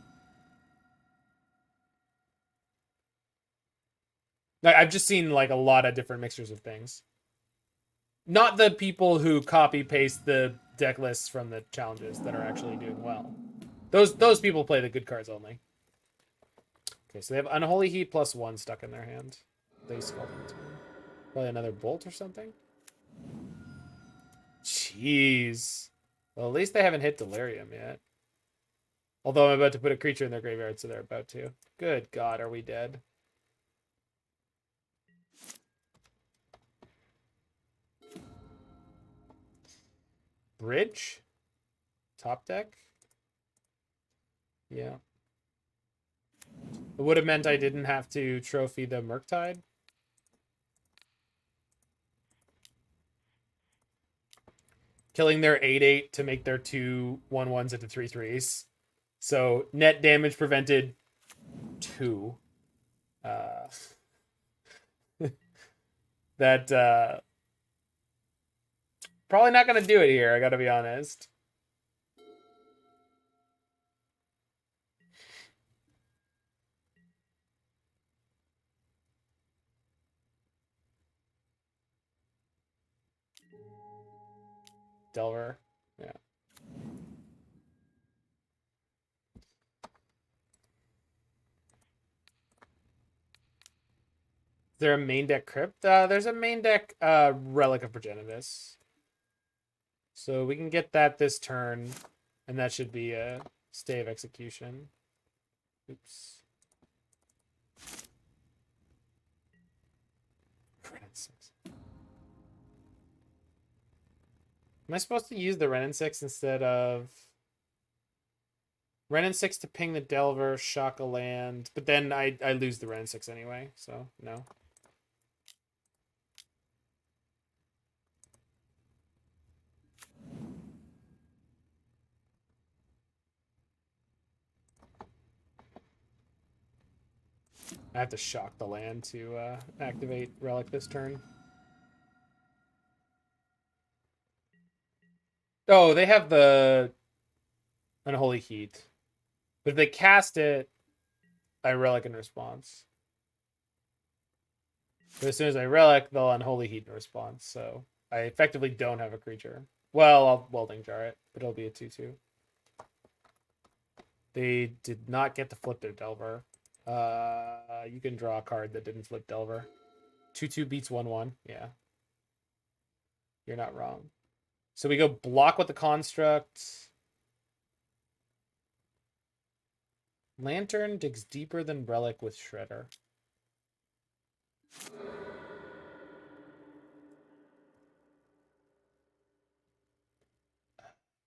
Like, I've just seen like a lot of different mixtures of things. Not the people who copy paste the deck lists from the challenges that are actually doing well. Those people play the good cards only. Okay, so they have Unholy Heat +1 stuck in their hand. They Scalding Tomb. Probably another Bolt or something. Jeez. Well, at least they haven't hit Delirium yet. Although I'm about to put a creature in their graveyard, so they're about to. Good God, are we dead? Bridge? Top deck? Yeah. It would have meant I didn't have to trophy the Murktide. killing their 8/8 to make their 2 1/1s into 3/3s. So net damage prevented 2. That probably not gonna do it here, I gotta be honest. Delver. Yeah. Is there a main deck crypt? There's a main deck Relic of Progenitus. So we can get that this turn, and that should be a stay of execution. Oops. Wrenn and Six. Am I supposed to use the Wrenn and Six instead of Wrenn and Six to ping the Delver, shock a land, but then I lose the Wrenn and Six anyway, so no. I have to shock the land to activate Relic this turn. Oh, they have the Unholy Heat. But if they cast it, I Relic in response. But as soon as I Relic, they'll Unholy Heat in response. So I effectively don't have a creature. Well, I'll Welding Jar it, but it'll be a 2/2. They did not get to flip their Delver. You can draw a card that didn't flip Delver. 2/2 beats 1/1. Yeah. You're not wrong. So we go block with the construct. Lantern digs deeper than Relic with Shredder.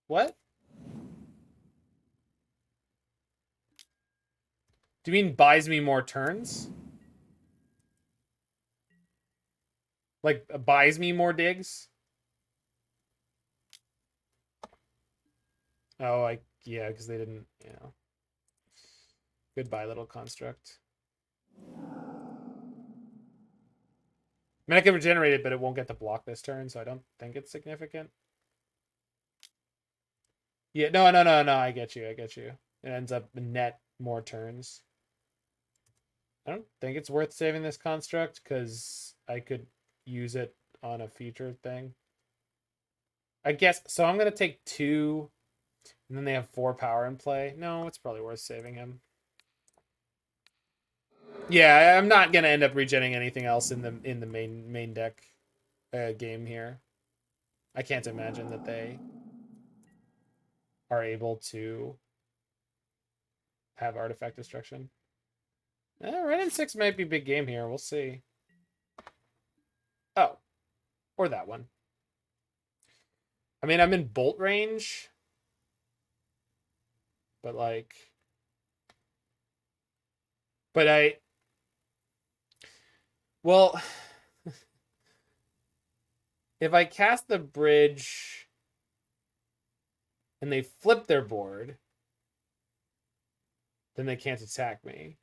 What? Do you mean buys me more turns? Like buys me more digs? Oh, yeah, because they didn't, you know. Goodbye, little construct. I mean, I can regenerate it, but it won't get to block this turn, so I don't think it's significant. Yeah, no, I get you. It ends up net more turns. I don't think it's worth saving this construct, because I could use it on a future thing. I guess, so I'm going to take 2, and then they have 4 power in play. No, it's probably worth saving him. Yeah, I'm not gonna end up regenning anything else in the main deck game here. I can't imagine that they are able to have artifact destruction. Wrenn and Six might be big game here. We'll see. Oh, or that one. I mean, I'm in bolt range, but like, well, if I cast the bridge and they flip their board, then they can't attack me.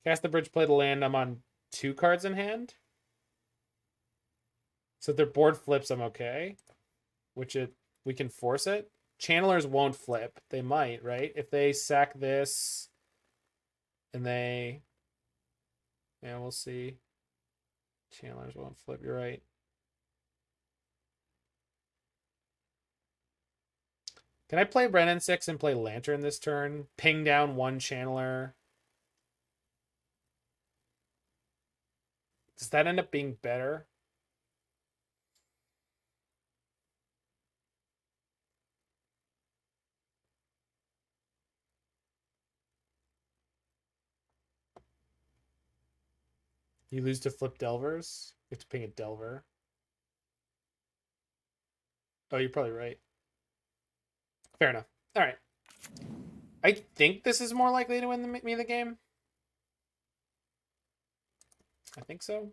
Cast the bridge, play the land. I'm on 2 cards in hand. So if their board flips, I'm okay. We can force it. Channelers won't flip. They might, right? If they sack this and they... Yeah, we'll see. Channelers won't flip, you're right. Can I play Wrenn and Six and play Lantern this turn? Ping down 1 channeler. Does that end up being better? You lose to flip Delvers? You have to ping a Delver. Oh, you're probably right. Fair enough. All right. I think this is more likely to win me the game. I think so.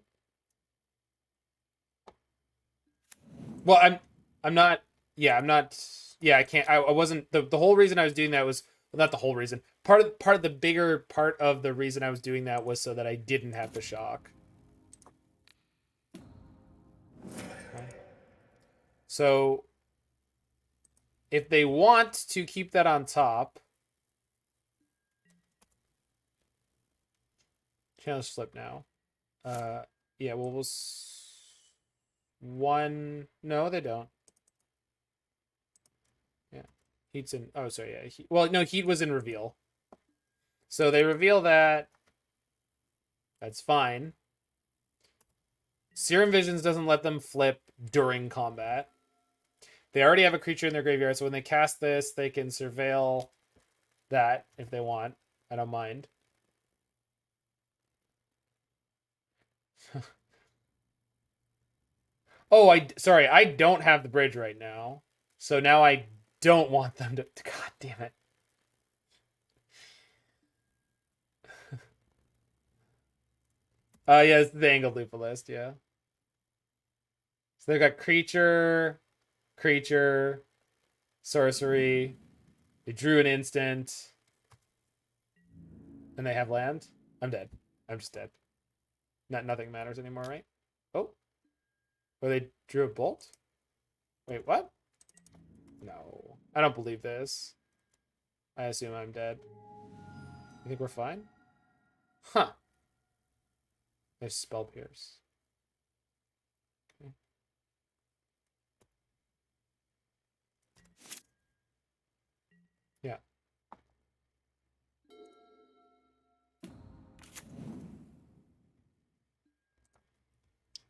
Well, I'm not Yeah, I'm not. Yeah, I can't. I wasn't. The whole reason I was doing that was, well, not the whole reason. Part of the bigger part of the reason I was doing that was so that I didn't have to shock. Okay. So if they want to keep that on top, challenge flip now. Yeah, well, one. No, they don't. Yeah, heat's in. Oh, sorry. Yeah. Well, no, heat was in reveal. So they reveal that. That's fine. Serum Visions doesn't let them flip during combat. They already have a creature in their graveyard, so when they cast this, they can surveil that if they want. I don't mind. Oh, sorry, I don't have the bridge right now. So now I don't want them to. God damn it. Yeah, it's the angled loop list, yeah. So they've got creature, sorcery. They drew an instant. And they have land. I'm dead. I'm just dead. Nothing matters anymore, right? Oh. Or they drew a bolt? Wait, what? No. I don't believe this. I assume I'm dead. You think we're fine? Huh. There's Spell Pierce. Okay. Yeah.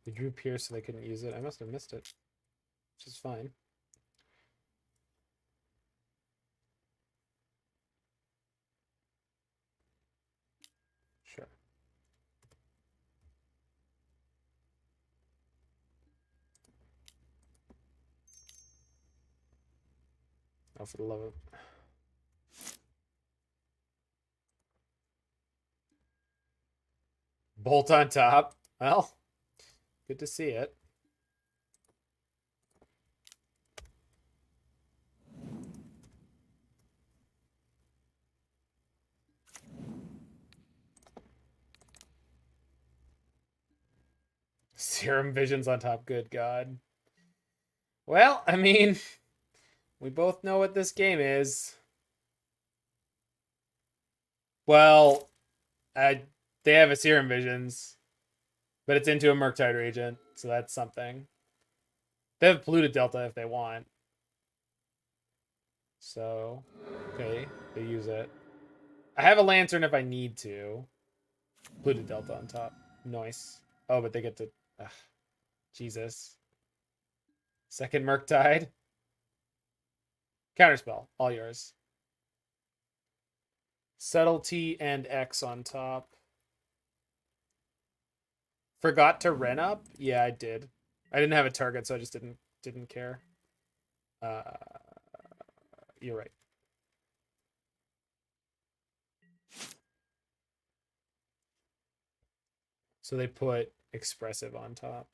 They drew Pierce so they couldn't use it. I must have missed it. Which is fine. Sure. Oh, for the love of... Bolt on top. Well, good to see it. Serum Visions on top. Good God. Well, I mean, we both know what this game is. Well, they have a Serum Visions, but it's into a Murktide Regent, so that's something. They have Polluted Delta if they want. So, okay, they use it. I have a Lantern if I need to. Polluted Delta on top. Nice. Oh, but they get to... Ugh, Jesus. Second Murktide. Counterspell. All yours. Subtlety and X on top. Forgot to Wrenn up? Yeah, I did. I didn't have a target, so I just didn't care. You're right. So they put Expressive on top.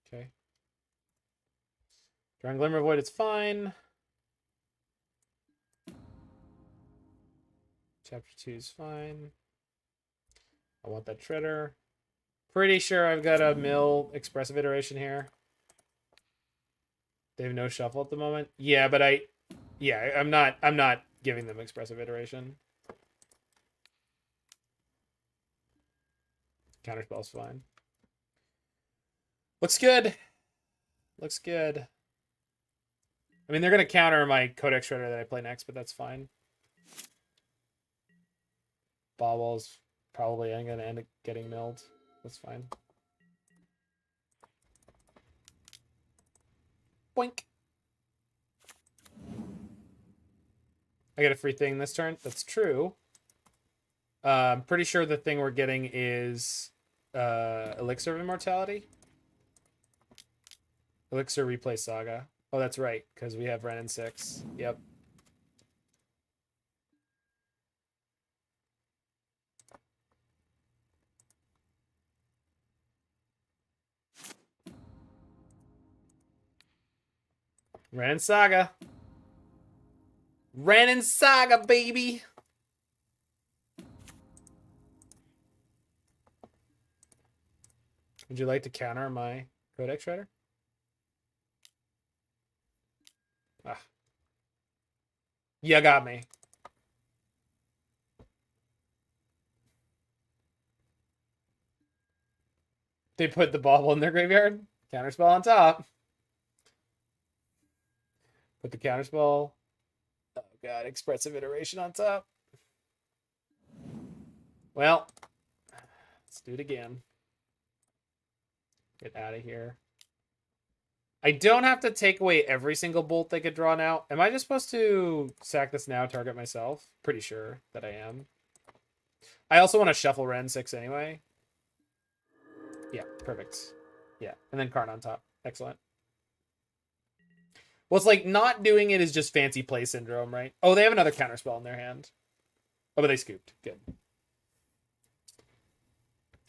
Okay. Drawing Glimmervoid, it's fine. Chapter 2 is fine. I want that Shredder. Pretty sure I've got a mill Expressive iteration here. They have no shuffle at the moment. Yeah, but I'm not giving them Expressive iteration. Counterspell's fine. Looks good. Looks good. I mean, they're going to counter my Codex Shredder that I play next, but that's fine. Baubles probably I'm going to end up getting milled. That's fine. Boink. I get a free thing this turn. That's true. I'm pretty sure the thing we're getting is Elixir of Immortality. Elixir replay Saga. Oh, that's right, because we have Wrenn and Six. Yep. Wrenn and Saga. Wrenn and Saga, baby. Would you like to counter my Codex Shredder? Ah. You got me. They put the bauble in their graveyard. Counterspell on top. Put the counterspell. Oh god, expressive iteration on top. Well, let's do it again. Get out of here. I don't have to take away every single bolt they could draw now. Am I just supposed to sack this now, target myself? Pretty sure that I am. I also want to shuffle Wrenn 6 anyway. Yeah, perfect. Yeah, and then Karn on top. Excellent. Well, it's like not doing it is just fancy play syndrome, right? Oh, they have another counterspell in their hand. Oh, but they scooped. Good.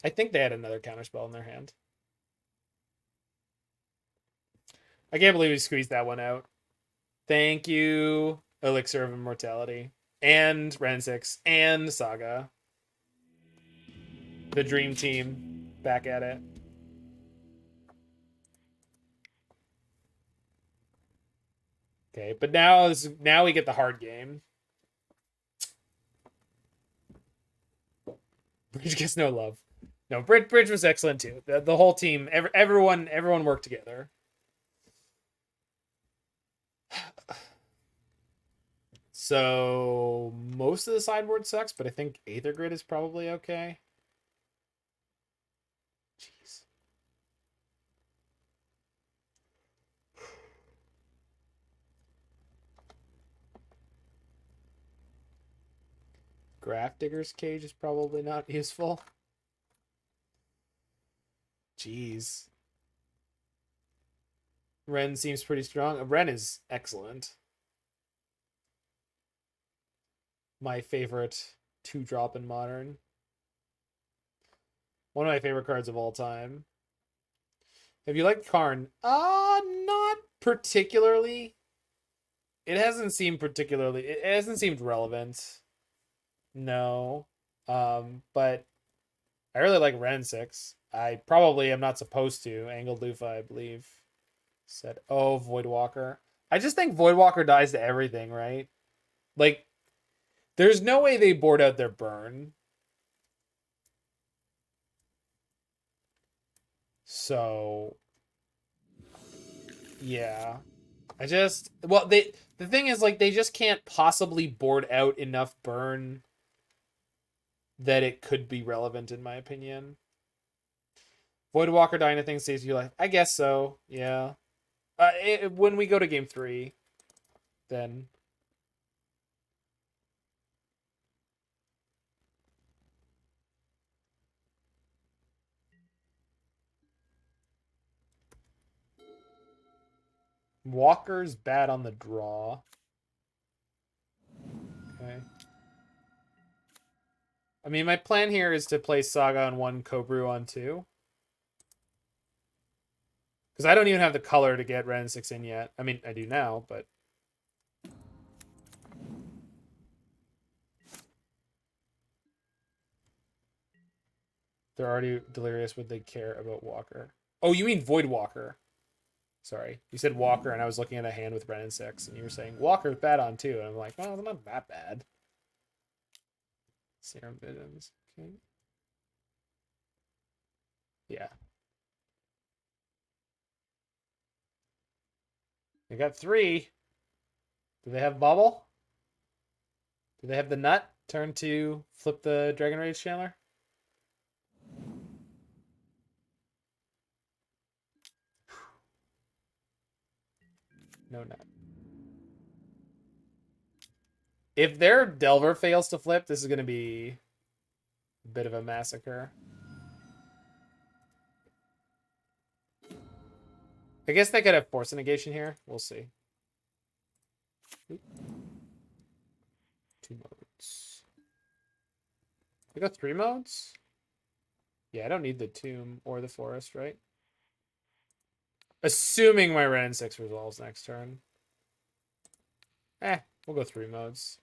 I think they had another counterspell in their hand. I can't believe we squeezed that one out. Thank you, Elixir of Immortality. And Wrenn and Six. And Saga. The dream team. Back at it. Okay, but now we get the hard game. Bridge gets no love. No, Bridge was excellent too. The whole team, everyone worked together. So most of the sideboard sucks, but I think Aether Grid is probably okay. Jeez. Grafdigger's Cage is probably not useful. Jeez. Wrenn seems pretty strong. Wrenn is excellent. My favorite 2-drop in Modern. One of my favorite cards of all time. Have you liked Karn? Not particularly. It hasn't seemed relevant. No. But I really like Wrenn 6. I probably am not supposed to. Angled Lufa, I believe. Said, oh, Voidwalker. I just think Voidwalker dies to everything, right? Like, there's no way they board out their burn. So, yeah. The thing is, like, they just can't possibly board out enough burn that it could be relevant, in my opinion. Voidwalker dying to things saves you life. I guess so, yeah. When we go to game 3, then... Walker's bad on the draw. Okay. I mean, my plan here is to play Saga on 1, Cobrew on 2. Because I don't even have the color to get Wrenn and 6 in yet. I mean, I do now, but... They're already delirious. Would they care about Walker? Oh, you mean Voidwalker. Sorry. You said Walker, and I was looking at a hand with Wrenn and 6, and you were saying Walker's bad on 2. And I'm like, well, it's not that bad. Serum Visions. Okay. Yeah. They got 3. Do they have Bubble? Do they have the Nut? Turn to flip the Dragon Rage Chandler? No Nut. If their Delver fails to flip, this is going to be a bit of a massacre. I guess they could have Force Negation here. We'll see. 2 modes. We got 3 modes? Yeah, I don't need the Tomb or the Forest, right? Assuming my Wrenn and 6 resolves next turn. We'll go 3 modes.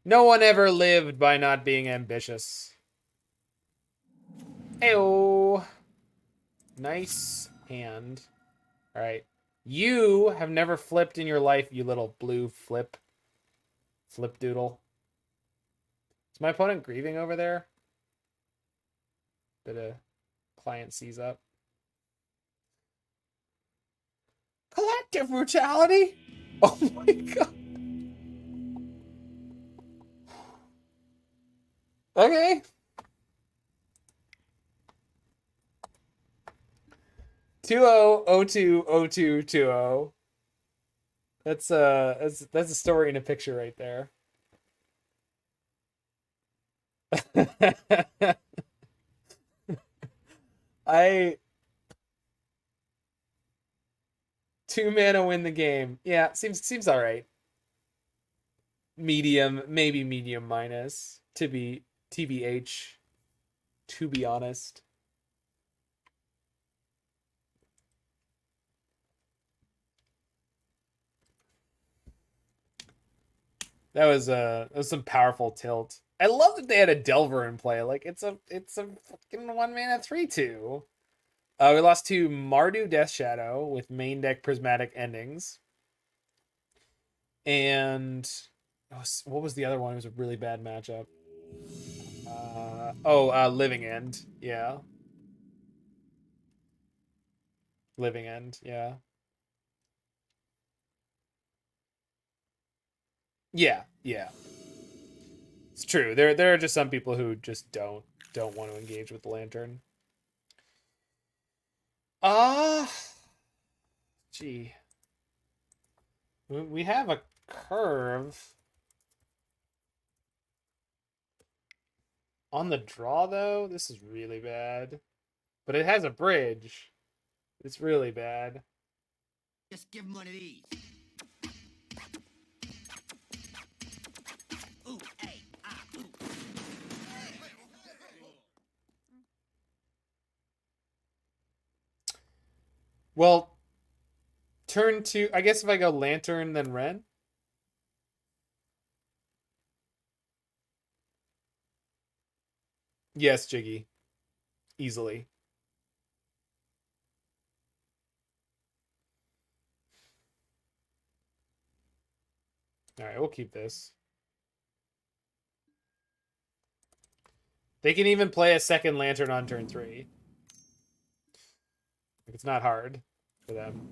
No one ever lived by not being ambitious. Heyo. Nice hand. All right. You have never flipped in your life, you little blue flip. Flip doodle. Is my opponent grieving over there? Bit of client sees up. Collective Brutality? Oh my god. Okay. Two O O2 That's a story in a picture right there. I 2 mana win the game. Yeah, seems all right. Medium, maybe medium minus to be TBH. To be honest. That was some powerful tilt. I love that they had a Delver in play. Like it's a fucking 1 mana 3/2. We lost to Mardu Death Shadow with main deck Prismatic Endings. And what was the other one? It was a really bad matchup. Living End. Yeah. Living End, yeah. Yeah. It's true. There are just some people who just don't want to engage with the lantern. Gee. We have a curve. On the draw, though, this is really bad. But it has a bridge. It's really bad. Just give him one of these. Ooh, hey, ooh. Well, turn 2. I guess if I go Lantern, then Wrenn. Yes, Jiggy. Easily. All right, we'll keep this. They can even play a second Lantern on turn 3. It's not hard for them.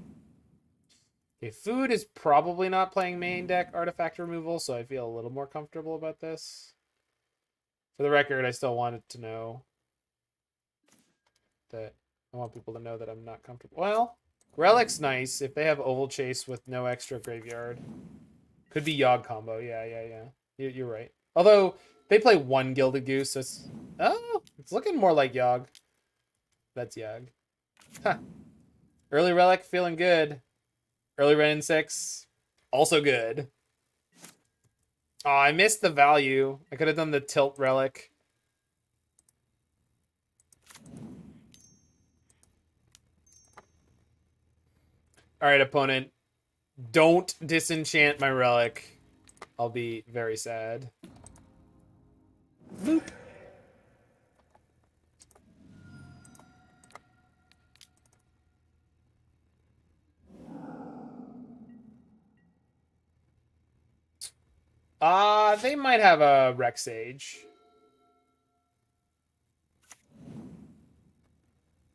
Okay, Food is probably not playing main deck artifact removal, so I feel a little more comfortable about this. For the record, I still wanted to know that I want people to know that I'm not comfortable. Well, Relic's nice if they have Oval Chase with no extra graveyard. Could be Yogg combo. Yeah. You're right. Although they play 1 Gilded Goose, so it's looking more like Yogg. That's Yogg. Huh. Early Relic feeling good. Early Wrenn and Six also good. Oh, I missed the value. I could have done the Tilt Relic. All right, opponent. Don't disenchant my Relic. I'll be very sad. Boop. They might have a Rex Sage.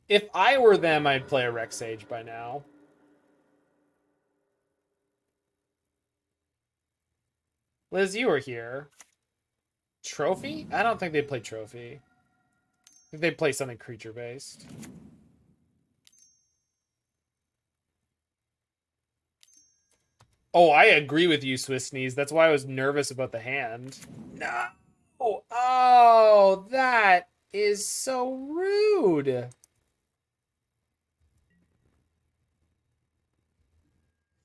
If I were them, I'd play a Rex Sage by now. Liz, you were here. Trophy? I don't think they play Trophy. I think they play something creature-based. Oh, I agree with you, Swiss Sneeze. That's why I was nervous about the hand. No! Oh, that is so rude.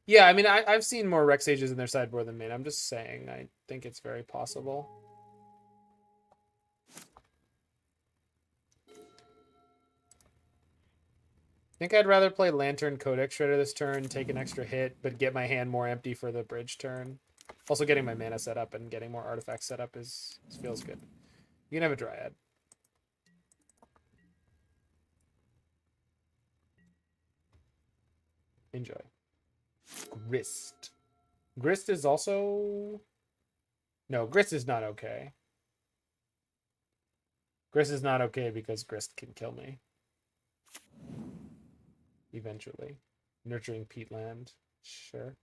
Yeah, I mean, I've seen more Rex Sages in their sideboard than main. I'm just saying, I think it's very possible. think I'd rather play Lantern Codex Shredder this turn, take an extra hit, but get my hand more empty for the bridge turn. Also, getting my mana set up and getting more artifacts set up feels good. You can have a Dryad. Enjoy. Grist. Grist is also... No, Grist is not okay. Grist is not okay because Grist can kill me. Eventually. Nurturing Peatland. Sure.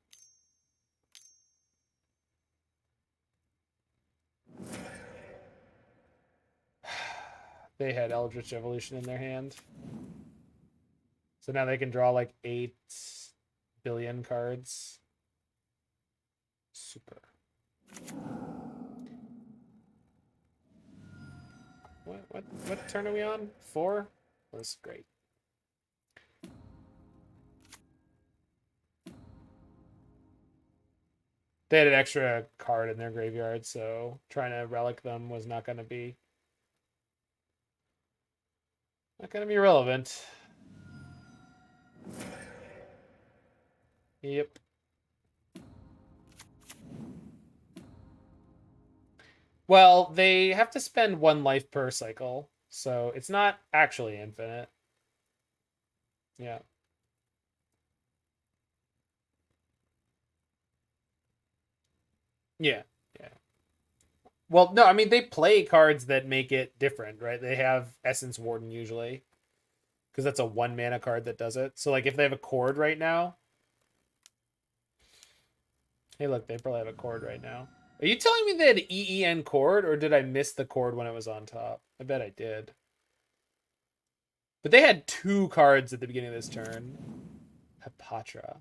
They had Eldritch Evolution in their hand. So now they can draw like 8 billion cards. Super. What turn are we on? 4? That's great. They had an extra card in their graveyard, so trying to relic them was not going to be relevant. Yep. Well, they have to spend 1 life per cycle, so it's not actually infinite. Yeah. Yeah. Yeah. Well, no, I mean, they play cards that make it different, right? They have Essence Warden usually, because that's a 1 mana card that does it. So, like, if they have a Chord right now... Hey, look, they probably have a Chord right now. Are you telling me they had EEN Chord, or did I miss the Chord when it was on top? I bet I did. But they had 2 cards at the beginning of this turn. Hepatra.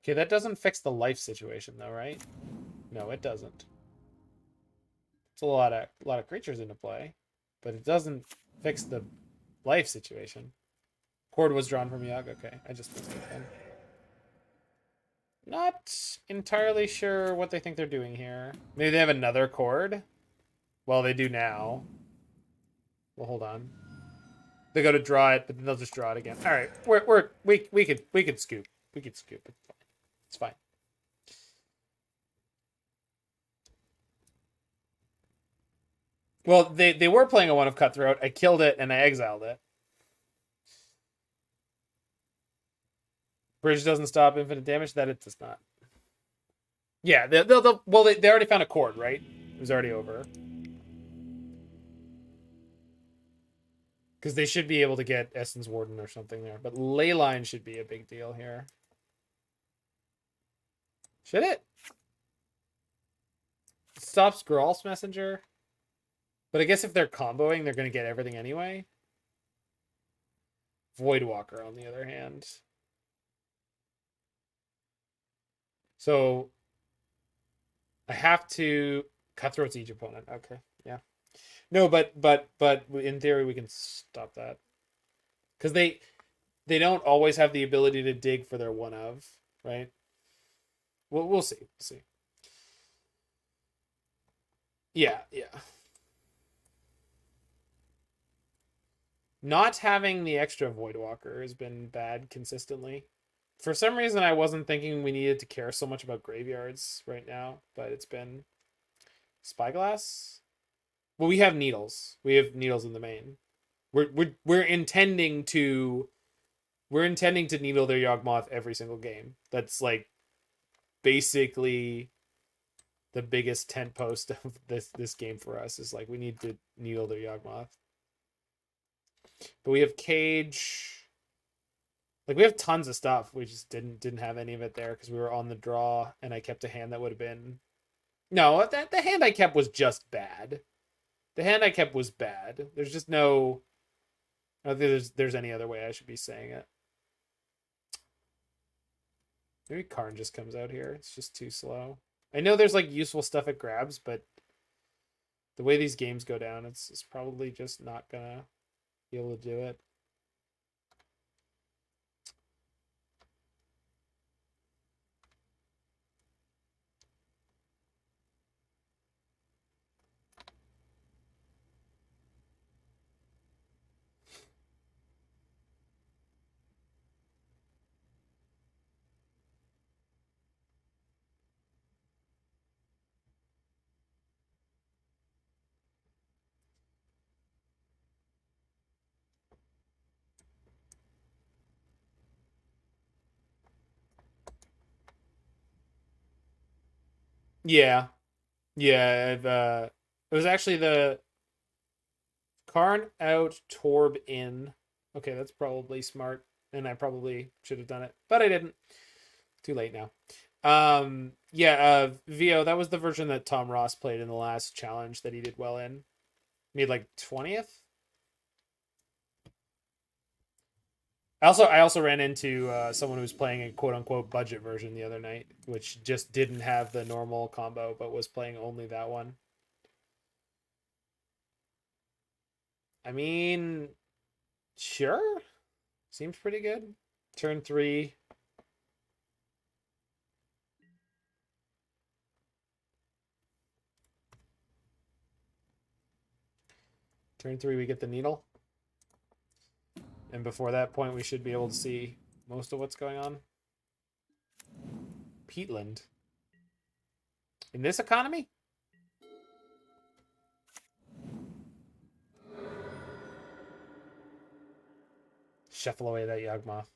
Okay, that doesn't fix the life situation, though, right? No, it doesn't. It's a lot of creatures into play, but it doesn't fix the life situation. Chord was drawn from Yogg. Okay, I just missed it then. Not entirely sure what they think they're doing here. Maybe they have another Chord? Well, they do now. Well, hold on. They go to draw it, but then they'll just draw it again. All right, we could scoop. We could scoop. It's fine. Well, they were playing a 1 of Cutthroat. I killed it and I exiled it. Bridge doesn't stop infinite damage. That it does not. Yeah, they'll well, they already found a Chord, right? It was already over. Because they should be able to get Essence Warden or something there. But Leyline should be a big deal here. Should it? Stops Grol's Messenger. But I guess if they're comboing, they're going to get everything anyway. Voidwalker, on the other hand. So I have to... Cutthroat's each opponent. Okay, yeah. No, but in theory we can stop that. Because they don't always have the ability to dig for their 1 of, right? We'll see. We'll see. Yeah, yeah. Not having the extra Voidwalker has been bad consistently. For some reason, I wasn't thinking we needed to care so much about graveyards right now, but it's been Spyglass. Well, we have needles. We have needles in the main. We're intending to needle their Yawgmoth every single game. That's like basically the biggest tent post of this game for us. Is like we need to needle their Yawgmoth. But we have Cage. Like we have tons of stuff. We just didn't have any of it there because we were on the draw, and I kept a hand that would have been. No, the hand I kept was just bad. The hand I kept was bad. There's just no. I don't think there's any other way I should be saying it. Maybe Karn just comes out here. It's just too slow. I know there's like useful stuff it grabs, but the way these games go down, it's probably just not gonna be able to do it. Yeah. Yeah, it was actually the Karn out, Torb in. Okay, that's probably smart, and I probably should have done it, but I didn't. Too late now. Yeah, VO, that was the version that Tom Ross played in the last challenge that he did well in. Made like 20th. I also ran into someone who was playing a quote unquote budget version the other night, which just didn't have the normal combo, but was playing only that one. I mean, sure. Seems pretty good. Turn 3. Turn 3, we get the needle. And before that point, we should be able to see most of what's going on. Peatland. In this economy? Shuffle away that Yawgmoth.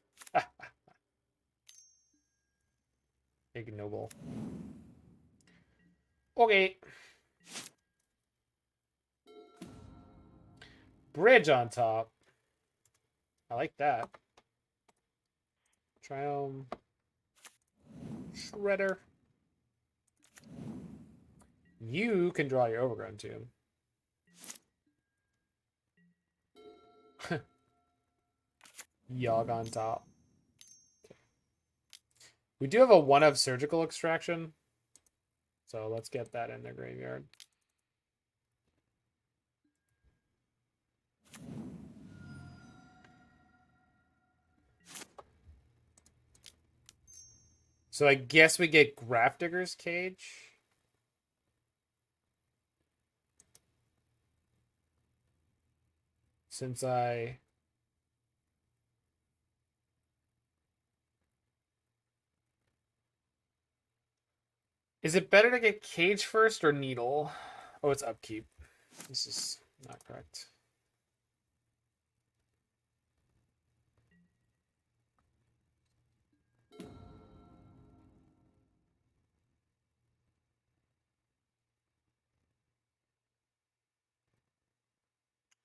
Ignoble. Okay. Bridge on top. I like that. Triome. Shredder. You can draw your Overgrown Tomb. Yogg on top. We do have a 1 of Surgical Extraction. So let's get that in their graveyard. So I guess we get Grafdigger's Cage. Since I... Is it better to get Cage first or Needle? Oh, it's Upkeep. This is not correct.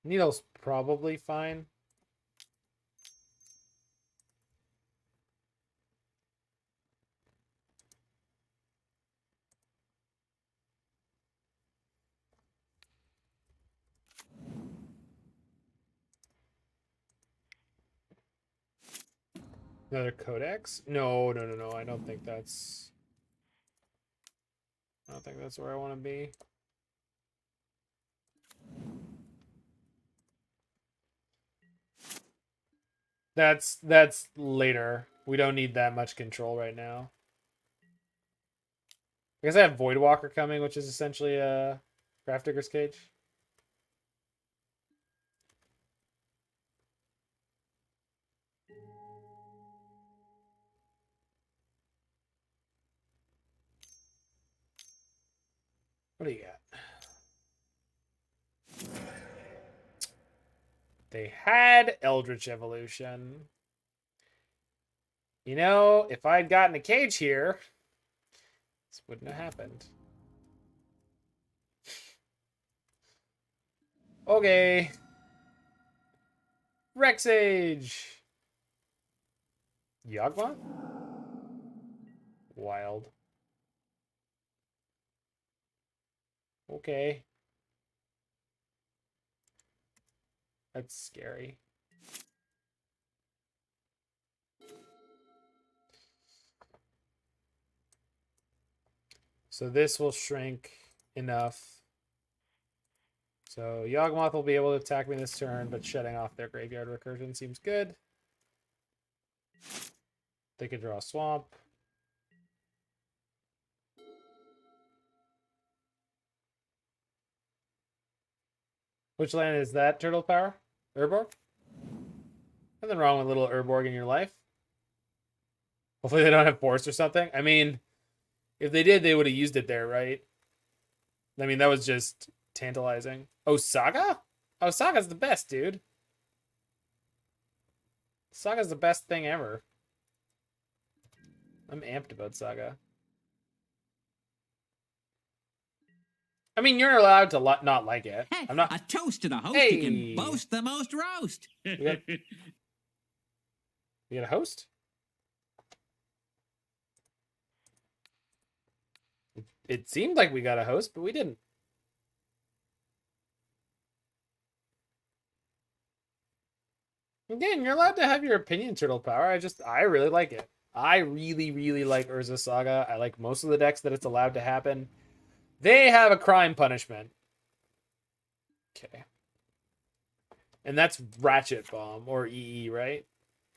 Needle's probably fine. Another Codex? No. I don't think that's... I don't think that's where I want to be. That's later. We don't need that much control right now. I guess I have Voidwalker coming, which is essentially a Grafdigger's Cage. What do you got? They had Eldritch Evolution. You know, if I'd gotten a cage here, this wouldn't have happened. Okay. Rexage. Yawgmoth? Wild. Okay. That's scary. So this will shrink enough. So Yawgmoth will be able to attack me this turn, but shutting off their graveyard recursion seems good. They could draw a swamp. Which land is that, Turtle Power? Urborg? Nothing wrong with a little Urborg in your life. Hopefully they don't have force or something. I mean, if they did, they would have used it there, right? I mean, that was just tantalizing. Oh, Saga? Oh, Saga's the best, dude. Saga's the best thing ever. I'm amped about Saga. I mean, you're allowed to not like it. Hey, I'm not. a toast to the host Hey. who can boast the most roast. You got a host? It seemed like we got a host, but we didn't. Again, you're allowed to have your opinion, Turtle Power. I really like it. I really, really like Urza Saga. I like most of the decks that it's allowed to happen. They have a crime punishment. Okay. And that's Ratchet Bomb, or EE, right?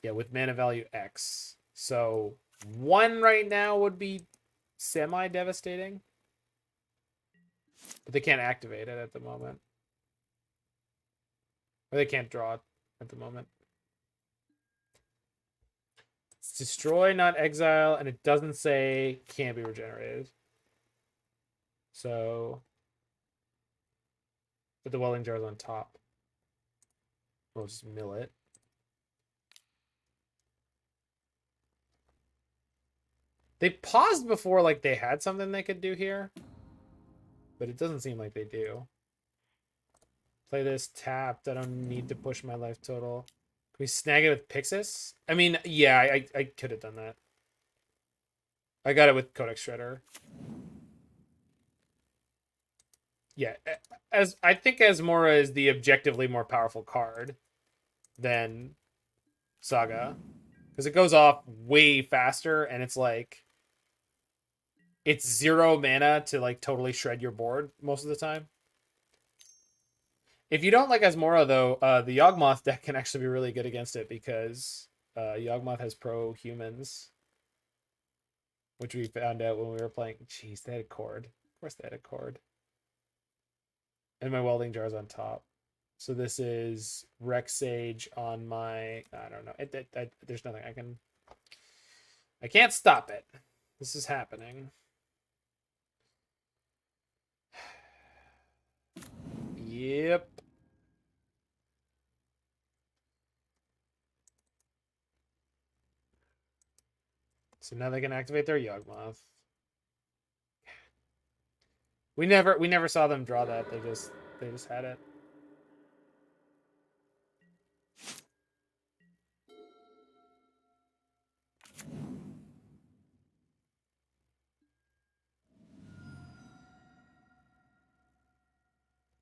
Yeah, with mana value X. So 1 right now would be semi-devastating. But they can't activate it at the moment. Or they can't draw it at the moment. It's destroy, not exile, and it doesn't say can't be regenerated. So, put the Welding Jars on top. We'll just mill it. They paused before like they had something they could do here. But it doesn't seem like they do. Play this tapped. I don't need to push my life total. Can we snag it with Pyxis? I mean, yeah, I could have done that. I got it with Codex Shredder. Yeah, as I think Asmora is the objectively more powerful card than Saga. Because it goes off way faster, and it's like... It's 0 mana to like totally shred your board most of the time. If you don't like Asmora, though, the Yawgmoth deck can actually be really good against it because Yawgmoth has pro-humans. Which we found out when we were playing. Jeez, they had a cord. Of course they had a cord. And my Welding Jar's on top. So this is Rex Sage on my... I don't know. There's nothing I can... I can't stop it. This is happening. Yep. So now they can activate their Yawgmoth. We never saw them draw that. They just had it.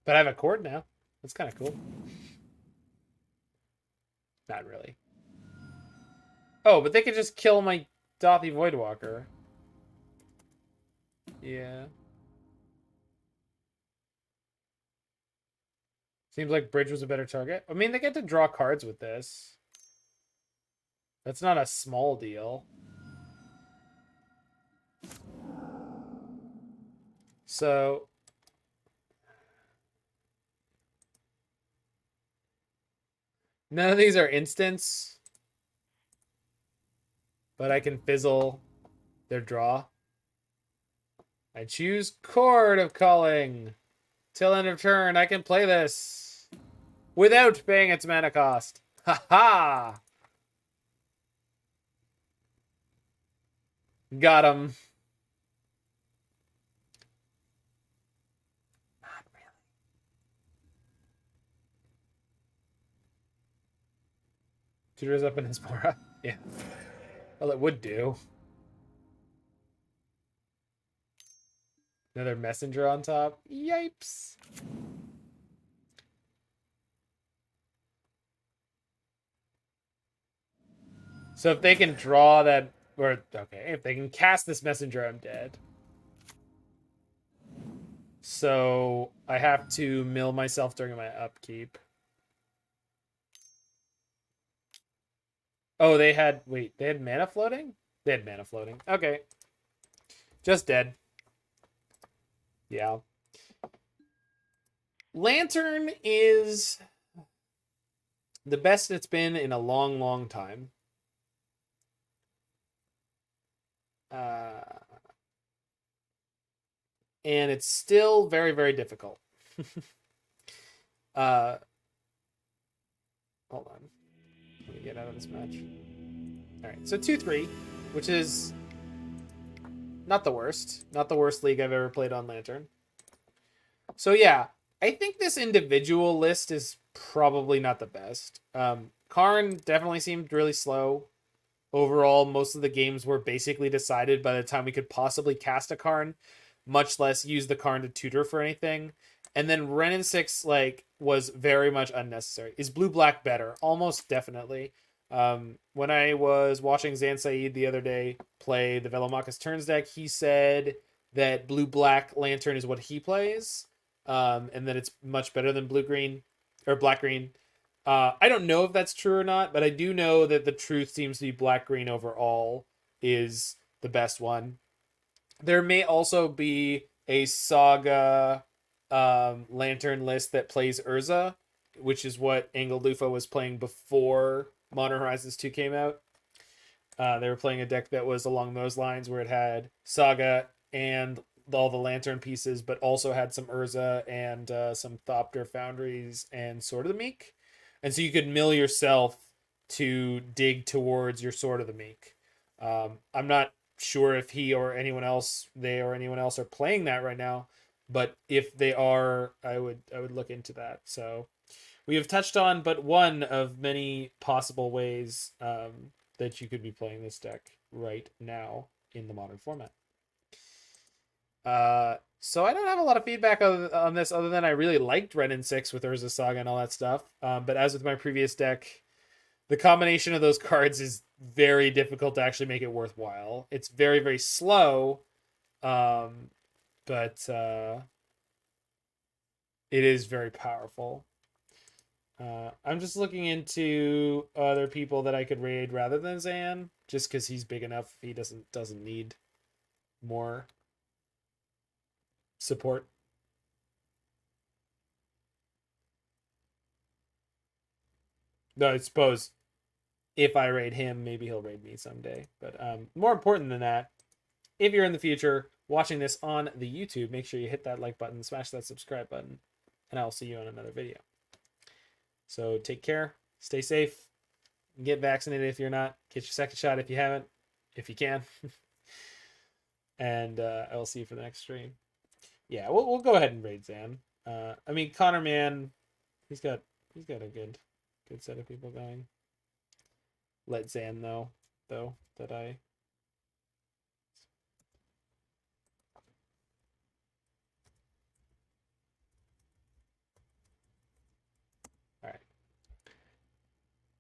But I have a cord now. That's kind of cool. Not really. Oh, but they could just kill my Dauthi Voidwalker. Yeah. Seems like Bridge was a better target. I mean, they get to draw cards with this. That's not a small deal. So... None of these are instants. But I can fizzle their draw. I choose Chord of Calling. Till end of turn, I can play this. Without paying its mana cost. Ha ha! Got him. Not really. Tutors up in his Mora. Yeah. Well, it would do. Another messenger on top. Yipes. So if they can draw that, or okay, if they can cast this messenger, I'm dead. So I have to mill myself during my upkeep. Oh, they had, wait, they had mana floating? They had mana floating. Okay. Just dead. Yeah. Lantern is the best it's been in a long, long time. And it's still very, very difficult. Hold on. Let me get out of this match. Alright, so 2-3, which is not the worst. Not the worst league I've ever played on Lantern. So yeah, I think this individual list is probably not the best. Karn definitely seemed really slow. Overall, most of the games were basically decided by the time we could possibly cast a Karn, much less use the Karn to tutor for anything. And then Wrenn and Six was very much unnecessary. Is blue black better? Almost definitely. When I was watching Zan Saeed the other day play the Velomachus Turns deck, he said that blue black lantern is what he plays, and that it's much better than blue green or black green. I don't know if that's true or not, but I do know that the truth seems to be black green overall is the best one. There may also be a Saga lantern list that plays Urza, which is what Angle Lufa was playing before Modern Horizons 2 came out. They were playing a deck that was along those lines where it had Saga and all the lantern pieces, but also had some Urza and some Thopter Foundries and Sword of the Meek. And so you could mill yourself to dig towards your Sword of the Meek. I'm not sure if they or anyone else are playing that right now, but if they are, I would look into that. So we have touched on but one of many possible ways that you could be playing this deck right now in the modern format. So I don't have a lot of feedback on this other than I really liked Wrenn and Six with Urza Saga and all that stuff. But as with my previous deck, the combination of those cards is very difficult to actually make it worthwhile. It's very, very slow, but it is very powerful. I'm just looking into other people that I could raid rather than Zan, just because he's big enough. He doesn't need more support. No, I suppose if I raid him, maybe he'll raid me someday. But more important than that, if you're in the future watching this on the YouTube, make sure you hit that like button, smash that subscribe button, and I'll see you on another video. So take care, stay safe, get vaccinated if you're not, get your second shot if you haven't, if you can. And I will see you for the next stream. Yeah, we'll go ahead and raid Zan. I mean, Connor, man, he's got a good set of people going. Let Zan know, though, that I... Alright.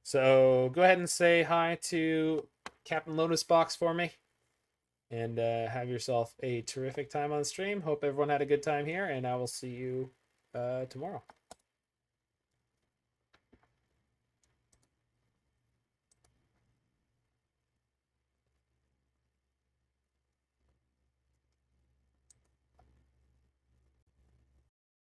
So go ahead and say hi to Captain Lotus Box for me. And have yourself a terrific time on stream. Hope everyone had a good time here, and I will see you tomorrow.